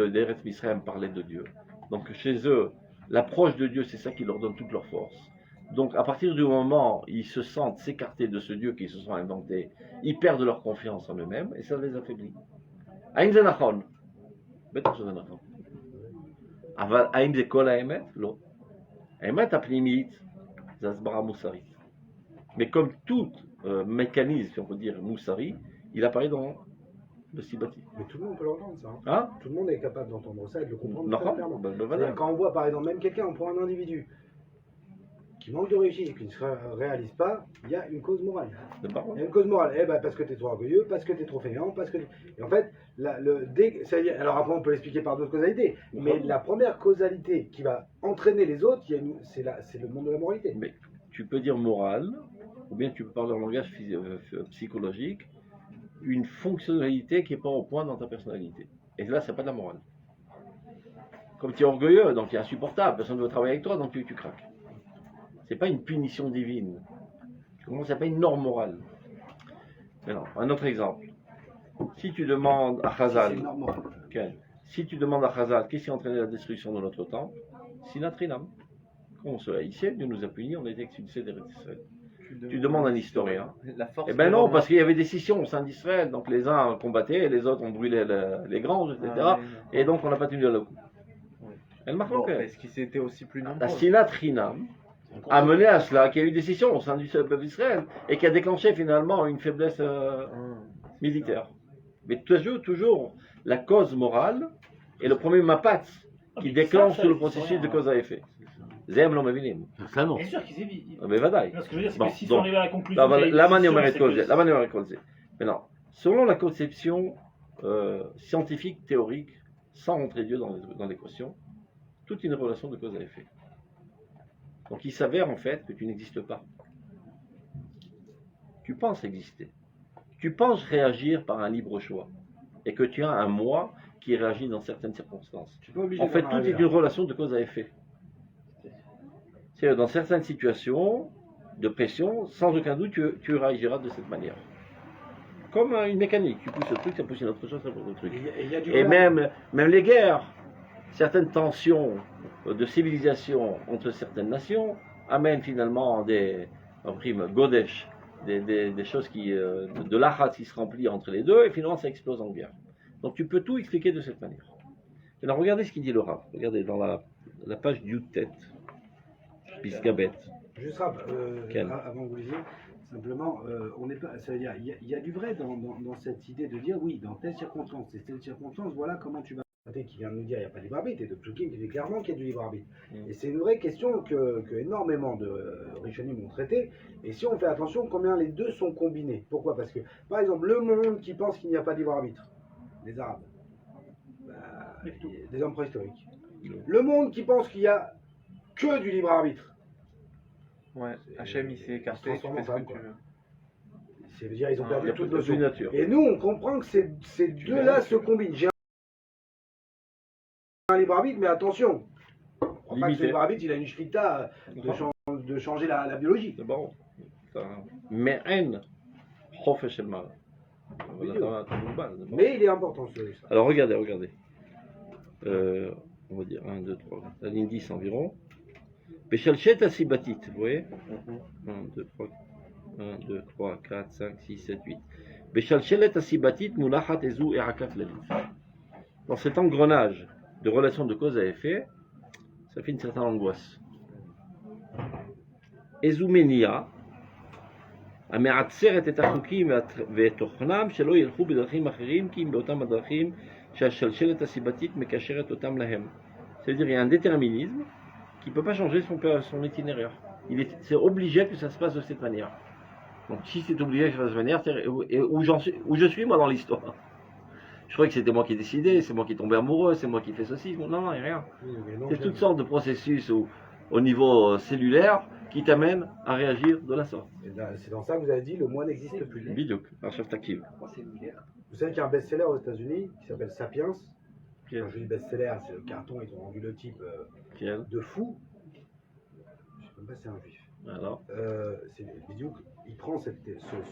d'Eretz Misraël, parler de Dieu. Donc chez eux, l'approche de Dieu, c'est ça qui leur donne toute leur force. Donc à partir du moment où ils se sentent s'écarter de ce Dieu qu'ils se sont inventés, ils perdent leur confiance en eux-mêmes et ça les affaiblit. Aïm זה נכון, בטח שזה נכון. אבל האם זה כל האמת? לא. האמת הפנימית זה הסברה מוסרית. Mais comme tout mécanisme, si on peut dire moussari, il apparaît dans le Sibati. Mais tout le monde peut l'entendre ça. Hein? Tout le monde est capable d'entendre ça et de le comprendre Non, très clairement. voilà. Quand on voit par exemple même quelqu'un, on prend un individu qui manque de réussite et qui ne se réalise pas, il y a une cause morale. Il y a une cause morale. Eh ben, parce que tu es trop orgueilleux, parce que tu es trop fainéant, parce que... Et en fait, alors après on peut l'expliquer par d'autres causalités, mais la première causalité qui va entraîner les autres, c'est le monde de la moralité. Mais tu peux dire morale, ou bien tu peux parler en langage psychologique, une fonctionnalité qui n'est pas au point dans ta personnalité. Et là, c'est pas de la morale. Comme tu es orgueilleux, donc tu es insupportable, personne ne veut travailler avec toi, donc tu craques. C'est pas une punition divine. Tu comprends? C'est pas une norme morale. Maintenant, un autre exemple. Si tu demandes à Chazal, si tu demandes à Chazal, qu'est-ce qui a entraîné la destruction de notre temple? Sinatrinam. Quand on se haïssait, Dieu nous a punis, on a été expulsés d'Eretz Israël. Tu demandes à un historien. Eh ben non, parce qu'il y avait des scissions au sein d'Israël. Donc les uns combattaient, les autres ont brûlé les granges, etc. Et donc on n'a pas tenu le coup. Elle marque bon, est-ce qu'ils étaient aussi plus nombreux? La Sinatrinam a mené à cela qu'il y a eu des scissions au sein du peuple d'Israël et qui a déclenché finalement une faiblesse militaire. Mais toujours la cause morale est le premier mapat qui déclenche tout le processus de cause à effet. Zem l'homme vinim. Ça non. Bien sûr qu'ils évitent. Mais vadaï. Ce que je veux dire, c'est que s'ils sont arrivés à la conclusion. La manière de maintenant, selon la conception scientifique, théorique, sans rentrer Dieu dans l'équation, toute une relation de cause à effet. Donc il s'avère en fait que tu n'existes pas. Tu penses exister. Tu penses réagir par un libre choix. Et que tu as un moi qui réagit dans certaines circonstances. En fait, tout est une relation de cause à effet. C'est-à-dire dans certaines situations de pression, sans aucun doute, tu réagiras de cette manière. Comme une mécanique. Tu pousses le truc, ça pousse une autre chose, ça pousse un autre truc. Et même les guerres, certaines tensions de civilisation entre certaines nations amènent finalement en prime Godesh, des choses de l'achat qui se remplit entre les deux et finalement ça explose en guerre. Donc tu peux tout expliquer de cette manière. Alors regardez ce qu'il dit le Rav. Regardez dans la page Yutet, Piskabet. Juste Rav, avant que vous lisiez, simplement, on n'est pas, ça veut dire, il y a du vrai dans cette idée de dire oui, dans telle circonstance et telle circonstance, voilà comment tu vas. Qui vient de nous dire qu'il n'y a pas de libre arbitre, et de Psukim qui dit clairement qu'il y a du libre arbitre. Et c'est une vraie question que énormément de Rishonim ont traité. Et si on fait attention, combien les deux sont combinés? Pourquoi? Parce que, par exemple, le monde qui pense qu'il n'y a pas de libre arbitre, les Arabes, des hommes préhistoriques. Le monde qui pense qu'il n'y a que du libre arbitre. Ouais, Hachem il s'est écarté, tu fais ce que tu veux. C'est-à-dire ils ont perdu toute notion. Nature. Et nous, on comprend que ces deux-là se combinent. Un libre arbitre, mais attention, je ne crois pas que ce libre arbitre, il a une shrita de changer la biologie. C'est bon. Mais un, Chofesh el Mal. Voilà, t'as une base. Mais il est important celui-là. Alors regardez. On va dire 1, 2, 3, la ligne 10 environ. Béchalchet asibatit, vous voyez 1, 2, 3, 4, 5, 6, 7, 8. Béchalchet asibatit moulachat ezou erakat lalit. Dans cet engrenage de relations de cause à effet, ça fait une certaine angoisse. Ezou menia, המעצרת את החוקים ותוכנם שלא ילכו בדרכים אחרים כי אם באותם הדרכים שהשלשלת הסיבתית מקשרת אותם להם. C'est-à-dire qu'il y a un déterminisme qui ne peut pas changer son itinéraire. C'est obligé que ça se passe de cette manière. Donc si c'est obligé que ça se passe de cette manière, et où je suis moi dans l'histoire. Je croyais que c'était moi qui décidais, c'est moi qui tombais amoureux, c'est moi qui fais ceci. Non, il n'y a rien. C'est toutes sortes de processus au niveau cellulaire qui t'amène à réagir de la sorte. C'est dans ça que vous avez dit le moi n'existe plus. Bidouk, archef active. Vous savez qu'il y a un best-seller aux États-Unis qui s'appelle Sapiens. Quand je dis best-seller, c'est le carton, ils ont rendu le type de fou. Je ne sais même pas si c'est un juif. Alors Bidouk, il prend ce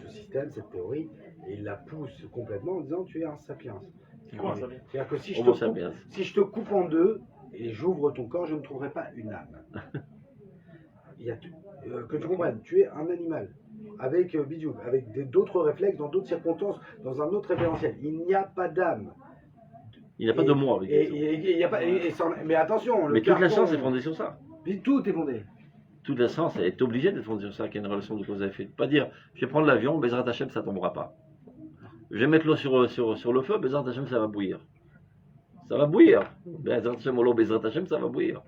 système, cette théorie, et il la pousse complètement en disant tu es un Sapiens. C'est quoi un sapiens? C'est-à-dire que si je te coupe en deux et j'ouvre ton corps, je ne trouverai pas une âme. Que tu comprennes, tu es un animal, avec Bidouk, avec d'autres réflexes, dans d'autres circonstances, dans un autre référentiel. Il n'y a pas d'âme. Il n'y a pas de moi avec mais attention, mais toute la science est fondée sur ça. Tout est fondé. Toute la science est obligée d'être fondée sur ça, qu'il y a une relation de cause à effet. Pas dire, je vais prendre l'avion, Bezrat Hashem, ça tombera pas. Je vais mettre l'eau sur le feu, Bezrat Hashem, ça va bouillir. Ça va bouillir. Bezrat Hashem, ça va bouillir.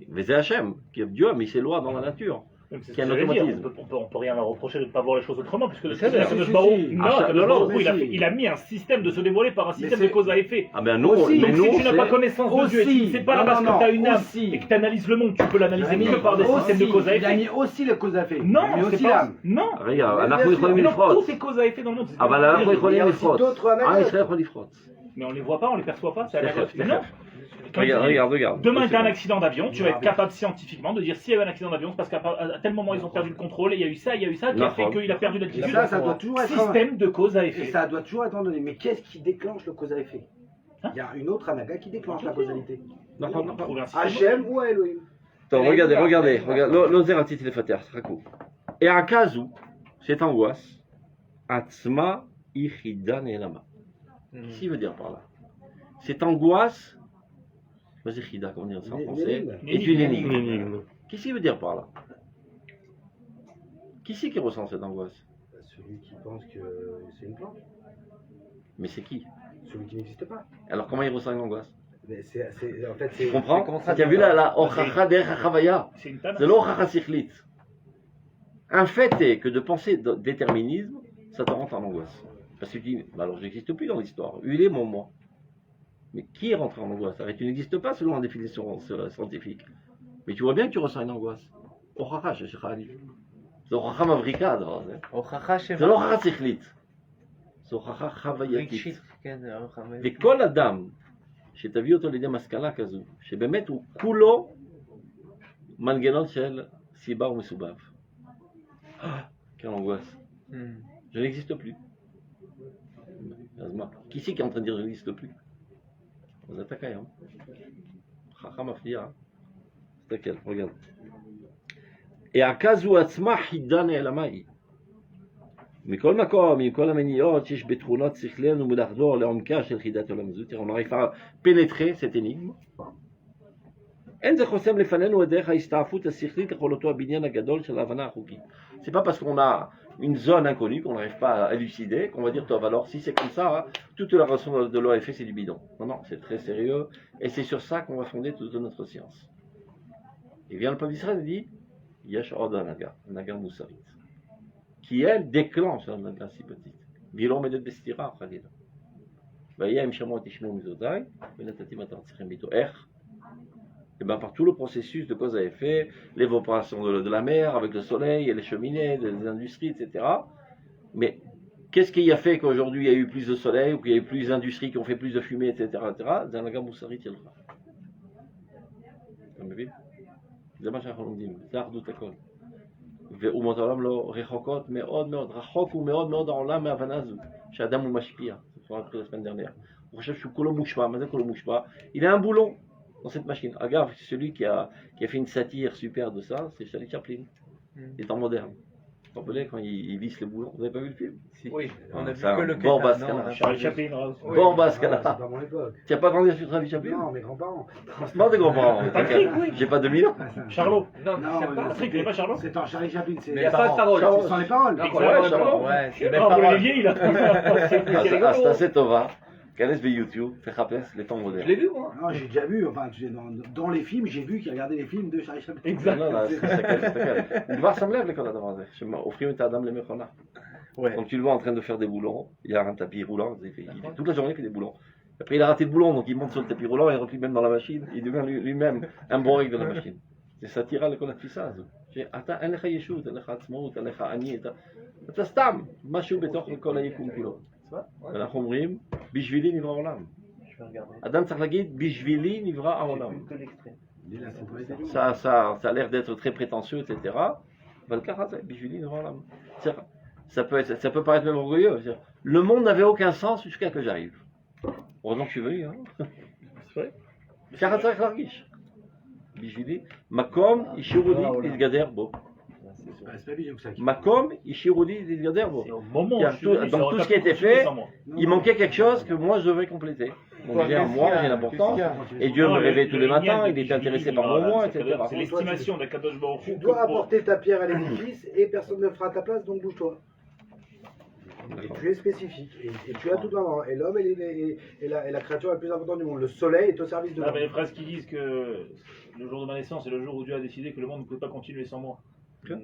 Mais c'est Hachem, Dieu a mis ses lois dans la nature. C'est Qui a un ce que j'allais dire. automatisme. On peut rien leur reprocher de ne pas voir les choses autrement, puisque le C'est système vrai. de Si, Baruch, si. il a mis un système de se dévoiler par un système de c'est- cause à effet. Ah ben nous, Aussi, Donc nous, si tu n'as c'est- pas connaissance de Dieu, et si c'est pas Non, parce non, que tu as une âme aussi. et que tu analyses le monde, tu peux l'analyser Il a que mis par des systèmes de cause à il a mis effet. aussi le cause à effet. Non, il a mis c'est aussi pas. l'âme. Non. Regarde, Mais אנחנו bien יכולים sûr. Non, לפרוץ. tout est cause à effet dans le monde. אבל אנחנו Il y יכולים a aussi לפרוץ. d'autres עם analyses. ישראל יכול לפרוץ. Mais on les voit pas, on les perçoit pas. C'est תכף, non. תכף. Quand il dit, regarde. Demain, il y a un accident d'avion, tu vas être capable scientifiquement de dire s'il y a eu un accident d'avion, c'est parce qu'à tel moment ils ont perdu le contrôle et il y a eu ça, qui a fait qu'il a perdu Et l'altitude. ça doit toujours être Système de cause à Et effet. ça doit toujours être donné. Mais qu'est-ce qui déclenche le cause à effet Hein? Il y a une autre anaga qui déclenche la causalité. נכון, On נכון. trouve un système. Hachem ou Elohim. טוב, regardez, לא זה רציתי לפתח, תחכו. הערכה הזו, cette angoisse, עצמה יחידה נעלמה. Qu'est-ce qu'il veut dire par là? Cette angoisse, vas-y Chida, comment dire ça en Une français, énigme. est une énigme. Qu'est-ce qu'il veut dire par là? Qui c'est qui ressent cette angoisse? Celui qui pense que c'est une plante. Mais c'est qui? Celui qui n'existe pas. Alors comment il ressent une angoisse? Mais en fait, Tu c'est. comprends? Tu as vu là, la Ochacha derech HaChavaya. C'est une tana. C'est l'Ochacha Sikhlit. Un fait est que de penser déterminisme, ça te rentre en angoisse. Parce que tu dis, bah alors je n'existe plus dans l'histoire. Il est mon moi. Mais qui est rentré en angoisse? Alors, tu n'existes pas selon la définition scientifique. Mais tu vois bien que tu ressens une angoisse. Ochacha, c'est זה הוכחה מבריקה הדבר הזה. הוכחה זה לא הוכחה שכלית. זה הוכחה חווייתית. רגשית, כן, זה הוכחה וכל אדם שתביא אותו לידי מסקנה כזו, שבאמת הוא כולו מנגנון של סיבה ומסובב. Quelle angoisse. Je n'existe plus. אז מה? Qui c'est qui est en train de dire je n'existe plus? אז אתה קיים. הוכחה מפתיעה. תסתכל, regarde. הערכה זו עצמה חידה נעלמה היא. מכל מקום, מכל המניעות שיש בתכונות שכלנו מלחדור לעומקה של חידת עולם זו, on n'arrive pas à pénétrer cette énigme. אין זה חוסם לפנינו את דרך ההסתעפות השכלית לכלותו הבניין הגדול של ההבנה החוקית. C'est pas parce qu'on a une zone inconnue qu'on n'arrive pas à élucider qu'on va dire, toi, alors si c'est comme ça, toute la relation de l'OFF c'est du bidon. Non, non, c'est très sérieux et c'est sur ça qu'on va fonder toute notre science. Et vient le peuple d'Israël et dit, Yesh od anaga moussarit, qui elle déclenche l'anaga sympathique. Vilom et de bestira, Khalil. Vayem shamo tishmo mizodai, venatatim atartzichem bito. Et bien par tout le processus de cause à effet, l'évaporation de la mer avec le soleil et les cheminées, les industries, etc. Mais qu'est-ce qui a fait qu'aujourd'hui il y a eu plus de soleil ou qu'il y a eu plus d'industries qui ont fait plus de fumée, etc. Zanaga moussarit yelcha. אתה מבין? זה מה שאנחנו לומדים, זה אחדות הכל. ואומות העולם לא רחוקות מאוד מאוד, רחוק ומאוד מאוד העולם מההבנה הזו. chez Adam ou Mashpia, on l'a appris la semaine dernière. On cherche Kolo Mouchpa, Mazak Kolo Mouchpa. Il a un boulon dans cette machine. Regarde, celui qui a fait une satire super de ça, c'est Charlie Chaplin. Il est en moderne. Vous vous rappelez quand il visse les boulons? Vous n'avez pas vu le film? Oui, on a vu C'est que un le bon Keta, bascana. non, Charlie Chaplin, Oui. Bon C'est bascana. pas mon époque. Tu n'as pas entendu sur Charlie Chaplin? Non, mes grands-parents. Non, des grands-parents. Patrick, oui. J'ai pas 2000 ans. Charlot. Non, Non, c'est mais pas. Patrick, tu connais pas Charlot? C'est en Charlie Chaplin, c'est. Il n'y a pas de parole. C'est sans les paroles. Non, Ouais, Charlot. Ouais, c'est Non, même vous pas l'avez vieilli, là. C'est rigolo. Hasta cette Tova, Kanes YouTube, fait rappeler les temps Je modernes. l'ai vu, moi. Non, j'ai déjà vu, enfin, dans les films, j'ai vu qu'il regardait les films de Charlie Chaplin. Exact. לא, לא, זה כבר שם לב לכל הדבר הזה, שהופכים את האדם למכונה. Ouais. Donc tu le vois en train de faire des boulons, il a un tapis roulant, toute la journée il fait des boulons. Après il a raté le boulon, donc il monte sur le tapis roulant, il rentre lui-même dans la machine, il devient lui-même un borek de la machine. זה סאטירה לכל התפיסה הזו. שאתה אין לך ישות, אין לך עצמאות, אין לך אני, אתה סתם משהו בתוך כל היקום כולו. ואנחנו אומרים, בשבילי נברא העולם. אדם צריך להגיד, בשבילי נברא העולם. Ça a l'air d'être très prétentieux, etc. Ça peut paraître même orgueilleux. Le monde n'avait aucun sens jusqu'à que j'arrive. Heureusement que je suis venu. Hein. C'est vrai. בשבילי, מקום השאירו לי להתגדר בו. מקום השאירו לי להתגדר בו. C'est au moment Il y a où je suis tout- venu, dans ça tout aurait ce qui a pas été continué fait, sans moi. Il manquait quelque chose que moi je devais compléter. Donc j'ai un moi, j'ai l'importance. Et Dieu Non, me réveille le tous les Inyan matins, de il est Bijvili, intéressé par mon voilà, moi, c'est etc. C'est l'estimation de Kadosh Baruch Tu Hu. dois apporter ta pierre à l'édifice et personne ne fera à ta place, donc bouge-toi. Et tu es spécifique. Et tu as tout un moment. Et l'homme est la créature la plus importante du monde. Le soleil est au service de Ah, mais les l'homme. phrases qui disent que le jour de ma naissance est le jour où Dieu a décidé que le monde ne pouvait pas continuer sans moi. C'est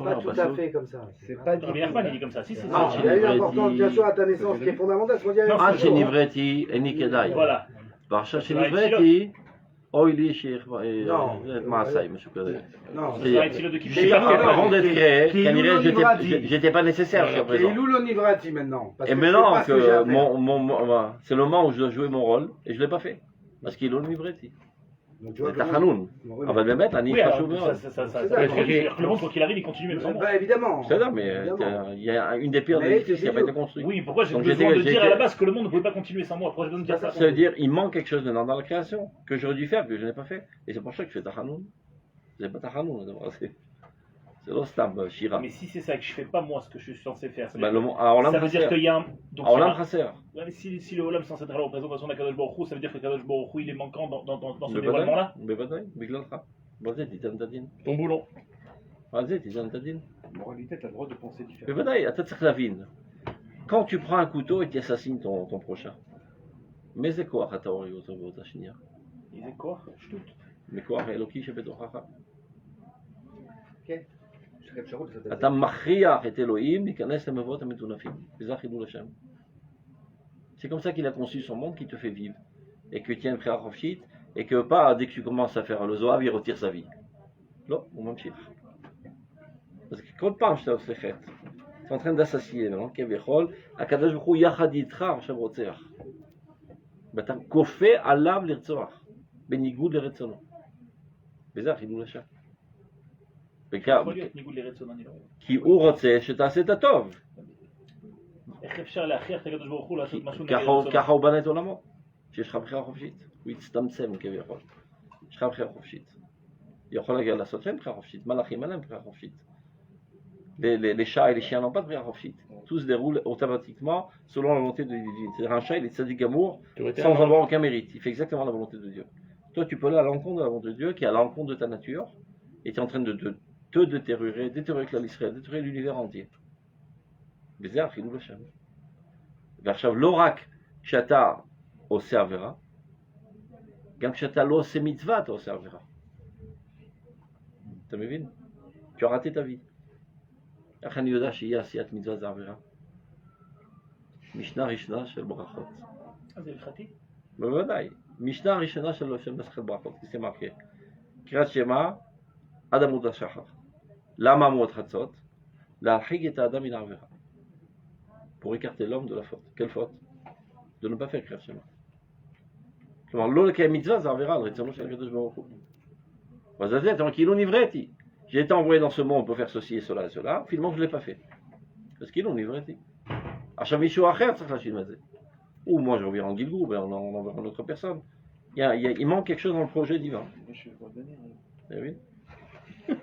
pas tout à fait comme ça. C'est pas Non, mais Nachman, il dit comme ça. Si, si, Non, si. il y a une importance, bien sûr, à ta naissance qui est fondamentale. Ce qu'on dit à Non, עד l'époque, toujours, hein. שנבראתי איני כדאי. Voilà. ועכשיו שנבראתי, אוי לי Non. את מעשיי, משהו כזה. Non, C'est la Tfilah de C'est- Kibché. Avant d'être créé, Qui כנראה nous j'étais- j'étais pas nécessaire jusqu'à Et présent. il ou nivrati maintenant. Parce Et que maintenant c'est pas ce que j'ai à que faire. c'est le moment où je dois jouer mon rôle, et je l'ai pas fait. parce qu'il est livreti. Donc, tu vois, C'est Tachanoun. On va le mettre à Oui, Nifa alors, Choumeur. ça veut dire que le monde, quoi qu'il arrive, il continue même sans moi. Bah, évidemment. C'est ça, mais Évidemment. il y a une des pires de Mais l'édifice qui n'a pas c'est été construite. Oui, pourquoi j'ai Donc, besoin de j'étais- dire à la base que le monde ne pouvait pas continuer sans moi? Pourquoi j'ai besoin de dire ça? Ça veut dire il manque quelque chose dedans dans la création que j'aurais dû faire, que je n'ai pas fait. Et c'est pour ça que je fais Tachanoun. C'est pas Tachanoun, d'abord, c'est l'Ostam, Shira. Mais si c'est ça que je fais pas moi ce que je suis censé faire, ça Ben, veut le dire- mot- alors, ça veut dire qu'il y a un. Donc, Alors, il y a un- Chasser. Ouais, mais si le Olam est censé être à la représentation d'Akadosh Baruch Hu, ça veut dire que Kadosh Baruch Hu il est manquant dans ce Mais dévoilement-là. בוודאי, בגללך. בזה תיתן את הדין. Ton boulon. על זה תיתן את הדין. Moralité, tu as le droit de penser différemment. בוודאי, אתה צריך להבין. Quand tu prends un couteau et tu assassines ton prochain, מאיזה כוח אתה הורג אותו באותה שנייה? Il est quoi? Ch'tout. מכוח האלוקי שבתוכך. כן. יש לך אפשרות לעשות את זה. אתה מכריח את אלוהים להיכנס למבואות המטונפים. וזה חילול השם. C'est comme ça qu'il a conçu son monde qui te fait vivre. Et que tient le frère Rofshit, et que pas dès que tu commences à faire le Zohar, il retire sa vie. Non, on m'en parce que quand פעם שאתה עושה חטא, אתה en train d'assassiner, non? כביכול, הקדוש ברוך הוא יחד איתך עכשיו רוצח. ואתה כופה עליו לרצוח, בניגוד לרצונו. וזה החילול השם. יכול להיות ניגוד לרצון, אני לא יודע. כי הוא רוצה שתעשה את הטוב. איך אפשר להכריח את הקדוש ברוך הוא לעשות משהו נגד ככה רצונו? הוא בנה את עולמו. שיש לך בחירה חופשית. הוא הצטמצם כביכול. יש לך בחירה חופשית. יכול להגיע לעשות שאין בחירה חופשית. מלאכים אין להם בחירה חופשית. Les chats et les chiens n'ont pas de bחירה חופשית. Tout se déroule automatiquement selon la volonté de Dieu. C'est-à-dire un chat, il est tzaddik amour sans avoir aucun mérite. Il fait exactement la volonté de Dieu. Toi, tu peux aller à l'encontre de la volonté de Dieu, qui est à l'encontre de ta nature, et tu es en train de te détériorer le Israël, détériorer l'univers entier. וזה החילול השם. ועכשיו, לא רק כשאתה עושה עבירה, גם כשאתה לא עושה מצווה, אתה עושה עבירה. אתה מבין? Tu as raté ta vie. איך אני יודע שיהיה עשיית מצווה זה עבירה? משנה ראשונה של ברכות. אז זה הלכתי? בוודאי. משנה ראשונה של מסכת ברכות, כי זה מרקה. קריאת שמע עד עמוד השחר. למה עמוד חצות? להרחיק את האדם מן העבירה. pour écarter l'homme de la faute. Quelle faute? De ne pas faire קריאת שמע. כלומר, לא לקיים מצווה זה עבירה על רצונו של הקדוש ברוך הוא. אז זה, כאילו נבראתי. J'ai été envoyé dans ce monde pour faire ceci et cela et cela, finalement je ne l'ai pas fait. parce qu'ils l'ont livré. עכשיו מישהו אחר צריך להשלים את זה. Ou moi je reviens en Gilgou, ben on enverra une autre personne. Il manque quelque chose dans le projet divin. Je vais revenir. Eh oui. Ah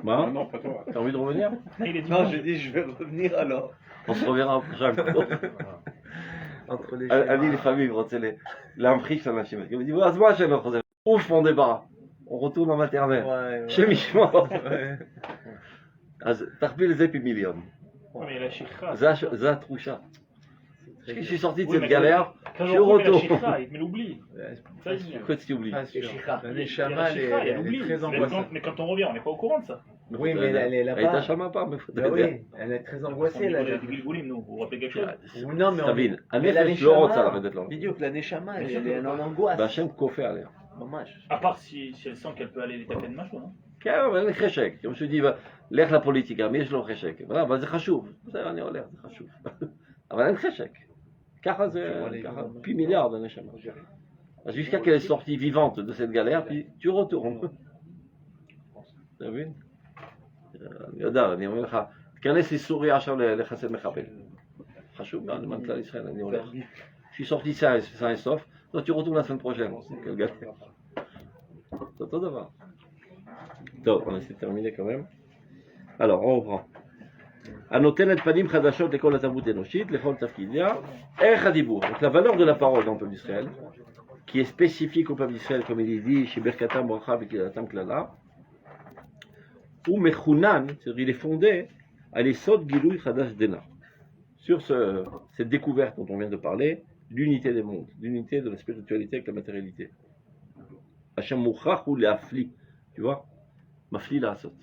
Bah, non, pas toi. t'as envie de revenir? Il est Non, dimanche. je dis je vais revenir alors. On se reverra chaque fois. Entre les אני לפעמים רוצה להמחיש לאנשים. הוא dit, אז מה שאני לא חוזר? אוף, on débarras. On retourne en maternelle. Ouais, השם ישמור. ouais. אז תכפיל את זה פי מיליון. Mais la shikha. זה התחושה. Je suis sorti de Oui, cette mais galère, Quand je je retourne la retourne. shikha, il te met l'oubli. Ouais, Ça, il y a- Pourquoi tu oublies? Pas sûr. Shikha. La il y a Neshama, la elle shikha, il y a est l'oubli. très Mais angoissante. quand on revient, on n'est pas au courant de ça. Oui, mais elle est היית là-bas. שם פעם? Bah oui, elle est très angoissée On là. est des Gilgoulim, nous. Vous vous rappelez quelque chose? Non, mais תבין, mais la הנפש לא רוצה Neshama, לרדת לעולם. בדיוק, la Neshama, elle est en angoisse. והשם כופה עליה. ממש. À part si elle sent qu'elle peut aller les taper de macho, non? כן, אבל אין חשק. יום שהוא dit, לך לפוליטיקה, מי יש לו חשק? אבל זה חשוב. בסדר, אני הולך, זה חשוב. אבל אין חשק. ככה זה, ככה, פי מיליארד הנשמה. אז jusqu'à qu'elle est sortie vivante de cette galère, puis tu retournes. אתה מבין? אני יודע, אני אומר לך, תיכנס לסוריה עכשיו לחסד מחבל. חשוב מאוד, למען כלל ישראל, אני הולך. Je suis sorti sain et sauf, toi tu retournes la semaine prochaine. Quelle galère. C'est אותו דבר. טוב, on essaie de terminer quand même. Alors, on reprend. הנותנת פנים חדשות לכל התרבות האנושית, לכל תפקידיה, ערך הדיבור. Donc la valeur de la parole dans le peuple d'Israël, qui est spécifique au peuple d'Israël, comme il est dit, שברכתם ברכה וקללתם קללה, הוא מחונן, c'est-à-dire il est fondé à l'essod גילוי חדש דנה. Sur cette découverte dont on vient de parler, l'unité des mondes, l'unité de la spiritualité avec la matérialité. Hachem mouchach ou l'afli, tu vois, mafli la asot.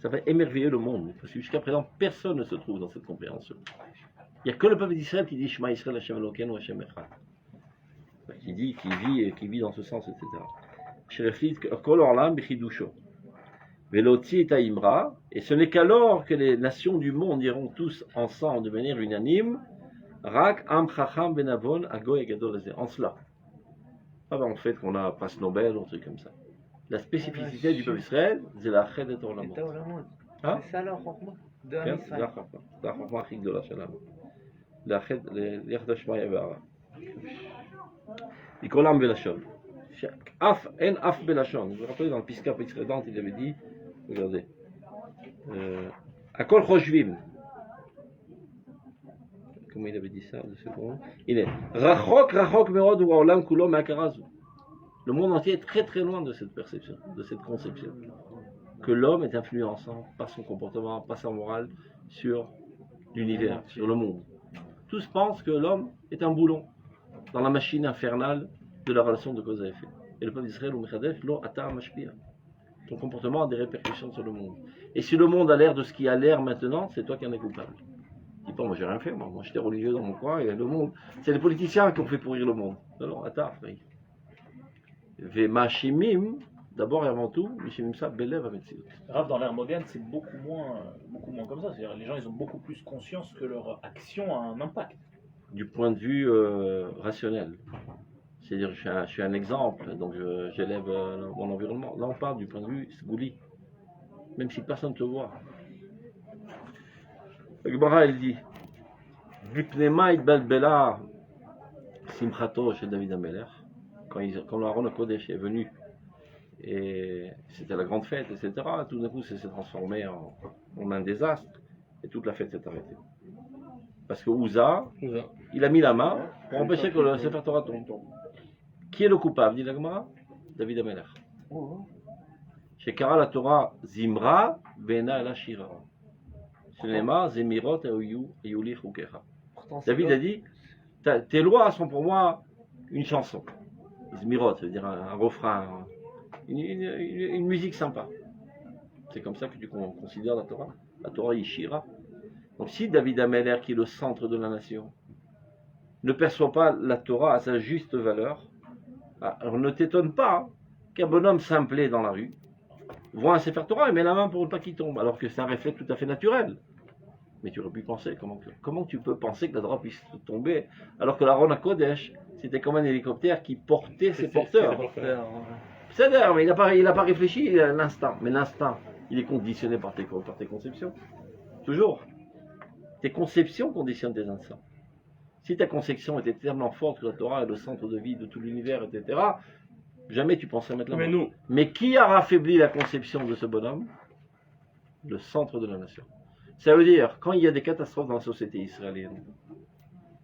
Ça va émerveiller le monde, parce que jusqu'à présent, personne ne se trouve dans cette compréhension. Il n'y a que le peuple d'Israël qui dit Shema Israël Hashem Elokeinu ou Hashem Echad. Qui dit, qui vit dans ce sens, etc. Shereflit kol olam b'chidusho. Velotzi et Imra, et ce n'est qu'alors que les nations du monde iront tous ensemble de manière unanime, Rak Am Chacham Benavon Agoy Gadol Azeh. En cela. Pas en fait qu'on a passe Nobel ou un truc comme ça. La spécificité du peuple d'Israël, c'est la Chedet Olamot. Hein? C'est ça leur chokma de כן, Am זה Israël. החוכמה. זה החוכמה הכי גדולה שלנו. לאחד השמיא והרע. לקרוא עם בלשון. אין אף בלשון. Je me rappelle dans le פסקה précédente, il avait dit, regardez, הכל חושבים. Comment il avait dit ça, de secondes? Il est רחוק מאוד הוא העולם כולו מהכרה זו. Le monde entier est très très loin de cette perception, de cette conception. Que l'homme est influençant par son comportement, par sa morale, sur l'univers, sur le monde. Tous pensent que l'homme est un boulon dans la machine infernale de la relation de cause à effet. Et le peuple d'Israël, au Mechadef, lo ata mashpia. Ton comportement a des répercussions sur le monde. Et si le monde a l'air de ce qui a l'air maintenant, c'est toi qui en es coupable. Dis pas, moi j'ai rien fait, moi j'étais religieux dans mon coin, et le monde, c'est les politiciens qui ont fait pourrir le monde. Alors, ata, frère. Vemashimim, d'abord et avant tout, Mishimim ça, belev ametziut. Rav, dans l'ère moderne, c'est beaucoup moins comme ça. C'est-à-dire, les gens, ils ont beaucoup plus conscience que leur action a un impact. Du point de vue rationnel. C'est-à-dire, je suis un exemple, donc j'élève mon environnement. Là, on parle du point de vue sgouli, même si personne ne te voit. La Gemara, elle dit Vipnema itbalbela simchato chez David Ameler. Quand l'Aaron Kodesh est venu, et c'était la grande fête, etc., tout d'un coup, ça s'est transformé en un désastre, et toute la fête s'est arrêtée. Parce que Uza, il a mis la main pour empêcher que le Sefer Torah tombe. Qui est le coupable, dit la Gemara? David Ameler. Chez Kara la Torah, Zimra, Bena el Ashira. Shenema, Zemirot, Eyuli Chukecha. David a dit, tes lois sont pour moi une chanson. Zmirot, ça veut dire un refrain, une musique sympa. C'est comme ça que tu considères la Torah. La Torah Yishira. Donc si David Ameler, qui est le centre de la nation, ne perçoit pas la Torah à sa juste valeur, alors ne t'étonne pas qu'un bonhomme simplet dans la rue voit un Sefer Torah et met la main pour ne pas qu'il tombe, alors que c'est un réflexe tout à fait naturel. Mais tu aurais pu penser, comment tu peux penser que la Torah puisse tomber, alors que l'Aaron HaKodesh, c'était comme un hélicoptère qui portait ses porteurs. C'est-à-dire, mais il n'a pas réfléchi l'instant, mais l'instant, il est conditionné par tes conceptions. Toujours. Tes conceptions conditionnent tes instants. Si ta conception était tellement forte que la Torah est le centre de vie de tout l'univers, etc., jamais tu pensais mettre la Mais main. nous, Mais qui a raffaibli la conception de ce bonhomme? Le centre de la nation. Ça veut dire, quand il y a des catastrophes dans la société israélienne,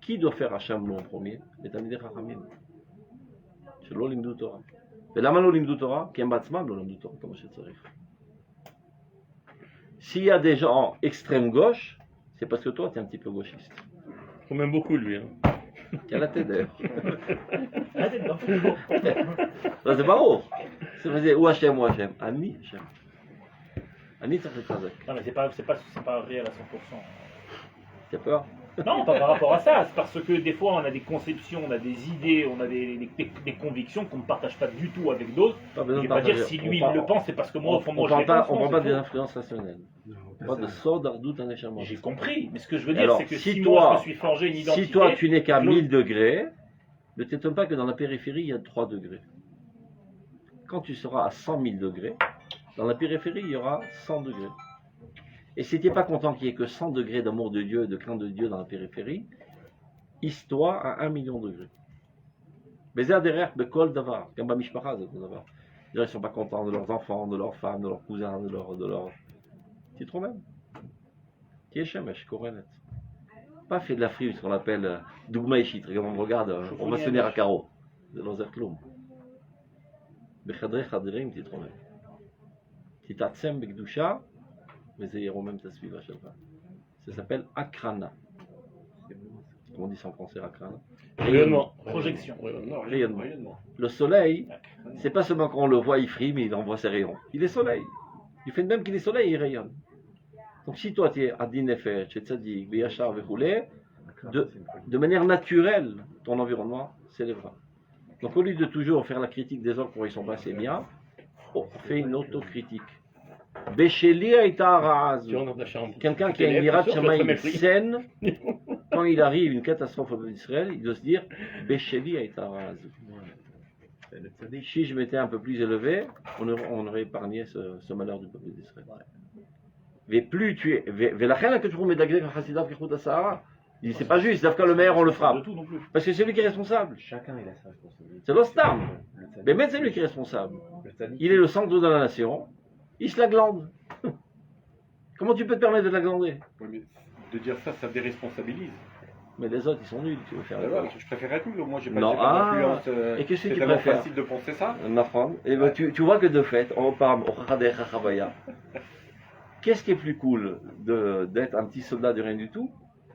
qui doit faire Hacham en premier? Les Talmidei Chachamim. C'est לא לימדו תורה. ולמה לא לימדו תורה? כי הם בעצמם לא לימדו תורה כמו שצריך. S'il y a des gens extrême gauche, c'est parce que toi, tu es un petit peu gauchiste. on m'aime beaucoup lui. Hein. Tu as la tête d'ailleurs. Ah, t'es dedans. Non, c'est pas haut. C'est ou Hachem ou Hachem. Ami Hachem. Ami, ça fait très Non, mais c'est pas réel à 100%. Tu as peur? Non, pas par rapport à ça. C'est parce que des fois, on a des conceptions, on a des idées, on a des convictions qu'on ne partage pas du tout avec d'autres. Pas Je besoin ne de vais pas dire partager. si lui il le pense, c'est parce que moi, au fond de moi, je On les pense. parle non, pas c'est des faux. influences rationnelles. Non, On parle de saut d'ardout en échelle. J'ai compris, mais ce que je veux dire, Alors, c'est que si si toi- moi je me suis forgé une identité. Si toi, tu n'es qu'à je- 1000 degrés, ne t'étonne pas que dans la périphérie, il y a 3 degrés. Quand tu seras à 100 000 degrés, dans la périphérie, il y aura 100 degrés. Et si tu n'es pas content qu'il n'y ait que 100 degrés d'amour de Dieu et de crainte de Dieu dans la périphérie, hisse-toi à 1 million de degrés. Mais c'est derrière Bekol Davar, comme Bamishpacha, c'est Davar. Ils ne sont pas contents de leurs enfants, de leurs femmes, de leurs cousins, de leurs. Tu es trop même. Tu es Shemesh, Korenet. Pas fait de la frise, ce qu'on appelle Dougma Ishit. Regarde, on me regarde, on va se tenir à carreau. De l'Ozer Kloum. Bechadre Chadrim, tu es trop même. Tu t'atsem Bekdusha, mais c'est même ta suiva Shalva. Ça s'appelle Akrana. Comment on dit ça en français, Akrana? Rayonnement. Projection. Rayonnement. Rayonnement. Le soleil, c'est pas seulement quand on le voit, il frime, il envoie ses rayons. Il est soleil. Du fait de même qu'il est soleil, il rayonne. Donc si toi tu es Adin Nefesh, Tzadik, Beyachar, Vechoulé, de manière naturelle, ton environnement s'élèvera. Donc au lieu de toujours faire la critique des autres pour ils sont passés bien, fais une autocritique. Béchéli Aïta Raaz. Tu rentres dans ta chambre. Quelqu'un qui a une Yirat Shamaïm saine, quand il arrive une catastrophe au peuple d'Israël, il doit se dire Béchéli Aïta Raaz. Si je m'étais un peu plus élevé, on aurait épargné ce malheur du peuple d'Israël. Mais plus tu es. Velachem que tu trouves Medagdek Chassidav Kechut Asahara. Il dit c'est pas juste, Dafka le meilleur on le De frappe. tout non plus. Parce que c'est lui qui est responsable. Chacun il a sa responsabilité. C'est l'Ostam. Le tzaddik, Mais même c'est lui qui est responsable. le tzaddik, Il est le centre de la nation. Il se la glande. Comment tu peux te permettre de la glander? Ouais, mais de dire ça, ça déresponsabilise. Mais les autres ils sont nuls, tu veux faire. Voilà, je préfère être nul. Moi, j'ai pas Non, d'influence. et qu'est-ce que C'est tu tellement préfères? facile de penser ça. Nafran. Et ben, tu vois que de fait, on parle au Chadeh Chachavaya. Qu'est-ce qui est plus cool d'être un petit soldat de rien du tout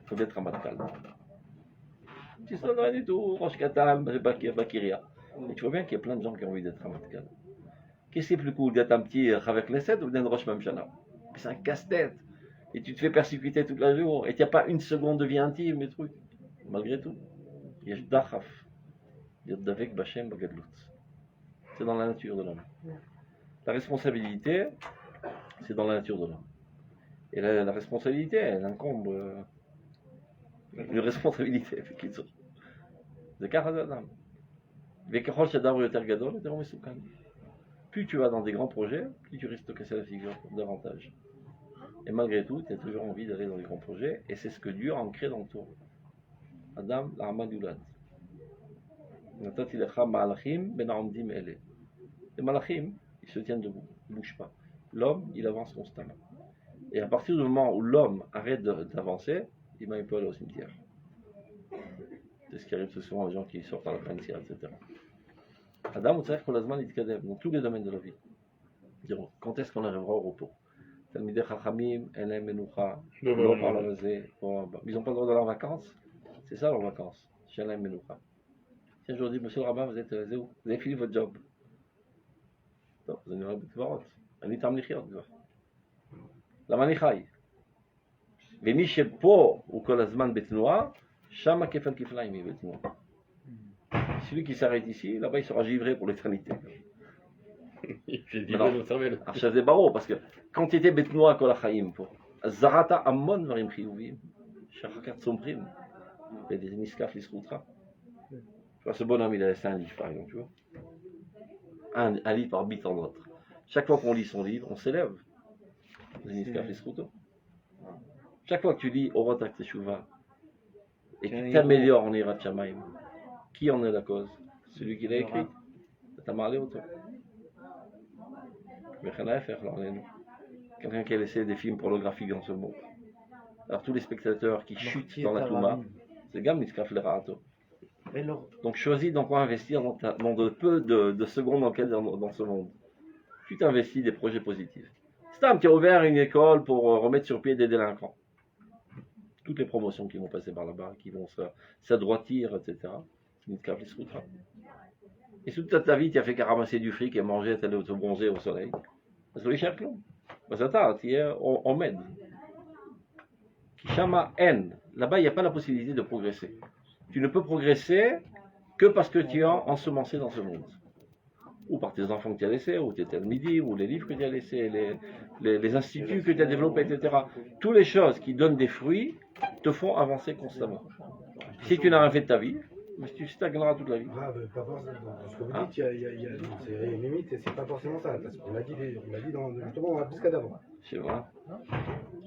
que d'être un matkal? Un petit soldat de rien du tout, Rosh Katam, Bakiria. Et tu vois bien qu'il y a plein de gens qui ont envie d'être un matkal. Qu'est-ce qui est plus cool d'être un petit Chavek Leset ou d'être Rosh Mamshana? C'est un casse-tête. Et tu te fais persécuter toute la journée. Et tu n'as pas une seconde de vie intime et trucs. Malgré tout. Il y a Dachaf. Il y a Davek Bachem Bagadlut. C'est dans la nature de l'homme. La responsabilité, c'est dans la nature de l'homme. Et la responsabilité, elle incombe une responsabilité. C'est Karazadam. Plus tu vas dans des grands projets, plus tu risques de casser la figure davantage. Et malgré tout, tu as toujours envie d'aller dans les grands projets, et c'est ce que Dieu a ancré dans toi. Adam, l'Armad Yulad. Les malachim, ils se tiennent debout, ils ne bougent pas. L'homme, il avance constamment. Et à partir du moment où l'homme arrête d'avancer, il peut aller au cimetière. C'est ce qui arrive souvent aux gens qui sortent à la pension, etc. Adam, dans tous les domaines de la vie. Dire, quand est-ce qu'on arrivera au repos? Talmidei Chachamim, Elem Menucha, ils n'ont pas le droit d'aller en vacances. C'est ça leurs vacances. Shalem Menucha. Tiens, je leur dis, monsieur le rabbin, vous avez fini votre job. טוב, זה נראה בדברות. אני טעם לחיות כבר. למה אני חי? ומי שפה הוא כל הזמן בתנועה, שם כפל כפליים יהיה בתנועה. Celui qui s'arrête ici, là-bas il sera givré pour l'éternité. עכשיו זה ברור, parce que quand tu étais בתנועה כל החיים פה, אז זרעת המון דברים חיוביים, שאחר כך צומחים, וזה נזקף לזכותך. Ce bonhomme, il a laissé un livre, par exemple, tu vois. Un livre par bit en autre. Chaque fois qu'on lit son livre, on s'élève. Chaque fois que tu lis Orotak Teshuvah et que tu t'améliores en Hirat Shamayim, qui en est la cause? Celui qui l'a écrit. T'as marlé autant. Quelqu'un qui a laissé des films pornographiques dans ce monde. Alors tous les spectateurs qui chutent dans la Touma, c'est Gam Nitzkaf le Ra'ato. Donc choisis dans quoi investir dans de peu de secondes dans ce monde. Tu t'investis des projets positifs. Stam, tu as ouvert une école pour remettre sur pied des délinquants. Toutes les promotions qui vont passer par là-bas, qui vont s'adroitir, etc. Et toute ta vie, tu as fait qu'à ramasser du fric et manger, t'allais te bronzer au soleil. Parce que les cher clous. Parce que tu es en med. Kishama N. Là-bas, il n'y a pas la possibilité de progresser. Tu ne peux progresser que parce que tu as ensemencé dans ce monde. Ou par tes enfants que tu as laissés, ou tes midi, ou les livres que tu as laissés, les instituts que tu as développés, etc. Toutes les choses qui donnent des fruits te font avancer constamment. Si tu n'as rien fait de ta vie, tu stagneras toute la vie. Pas forcément. Ce que vous dites, il y a une limite, et c'est pas forcément ça. Parce qu'on l'a dit dans justement la buscade d'avant. C'est vrai.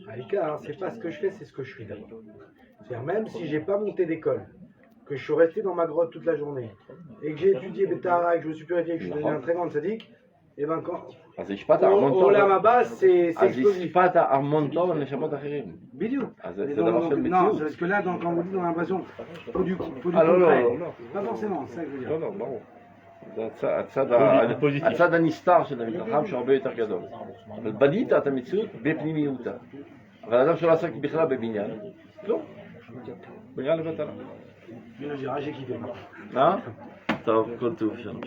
Aïka, c'est pas ce que je fais, c'est ce que je suis d'abord. C'est-à-dire, même si j'ai pas monté d'école, que je suis resté dans ma grotte toute la journée, et que j'ai étudié Betara, et que je me suis purifié, que je suis devenu un très grand sadique, et ben quand. Au Lamaba, c'est explosif. Bidiou. Non, parce que là, quand vous dites, on a l'impression faut du concret. Pas forcément, c'est ça que je veux dire. ברור. הצד הנסתר של תלמיד חכם שהוא הרבה יותר גדול. אבל בנית את המציאות בפנימיותה. אבל האדם שלא עסק בכלל בבניין, לא. בניין לבטלה. J'ai kiffé. טוב, כל טוב. שלום.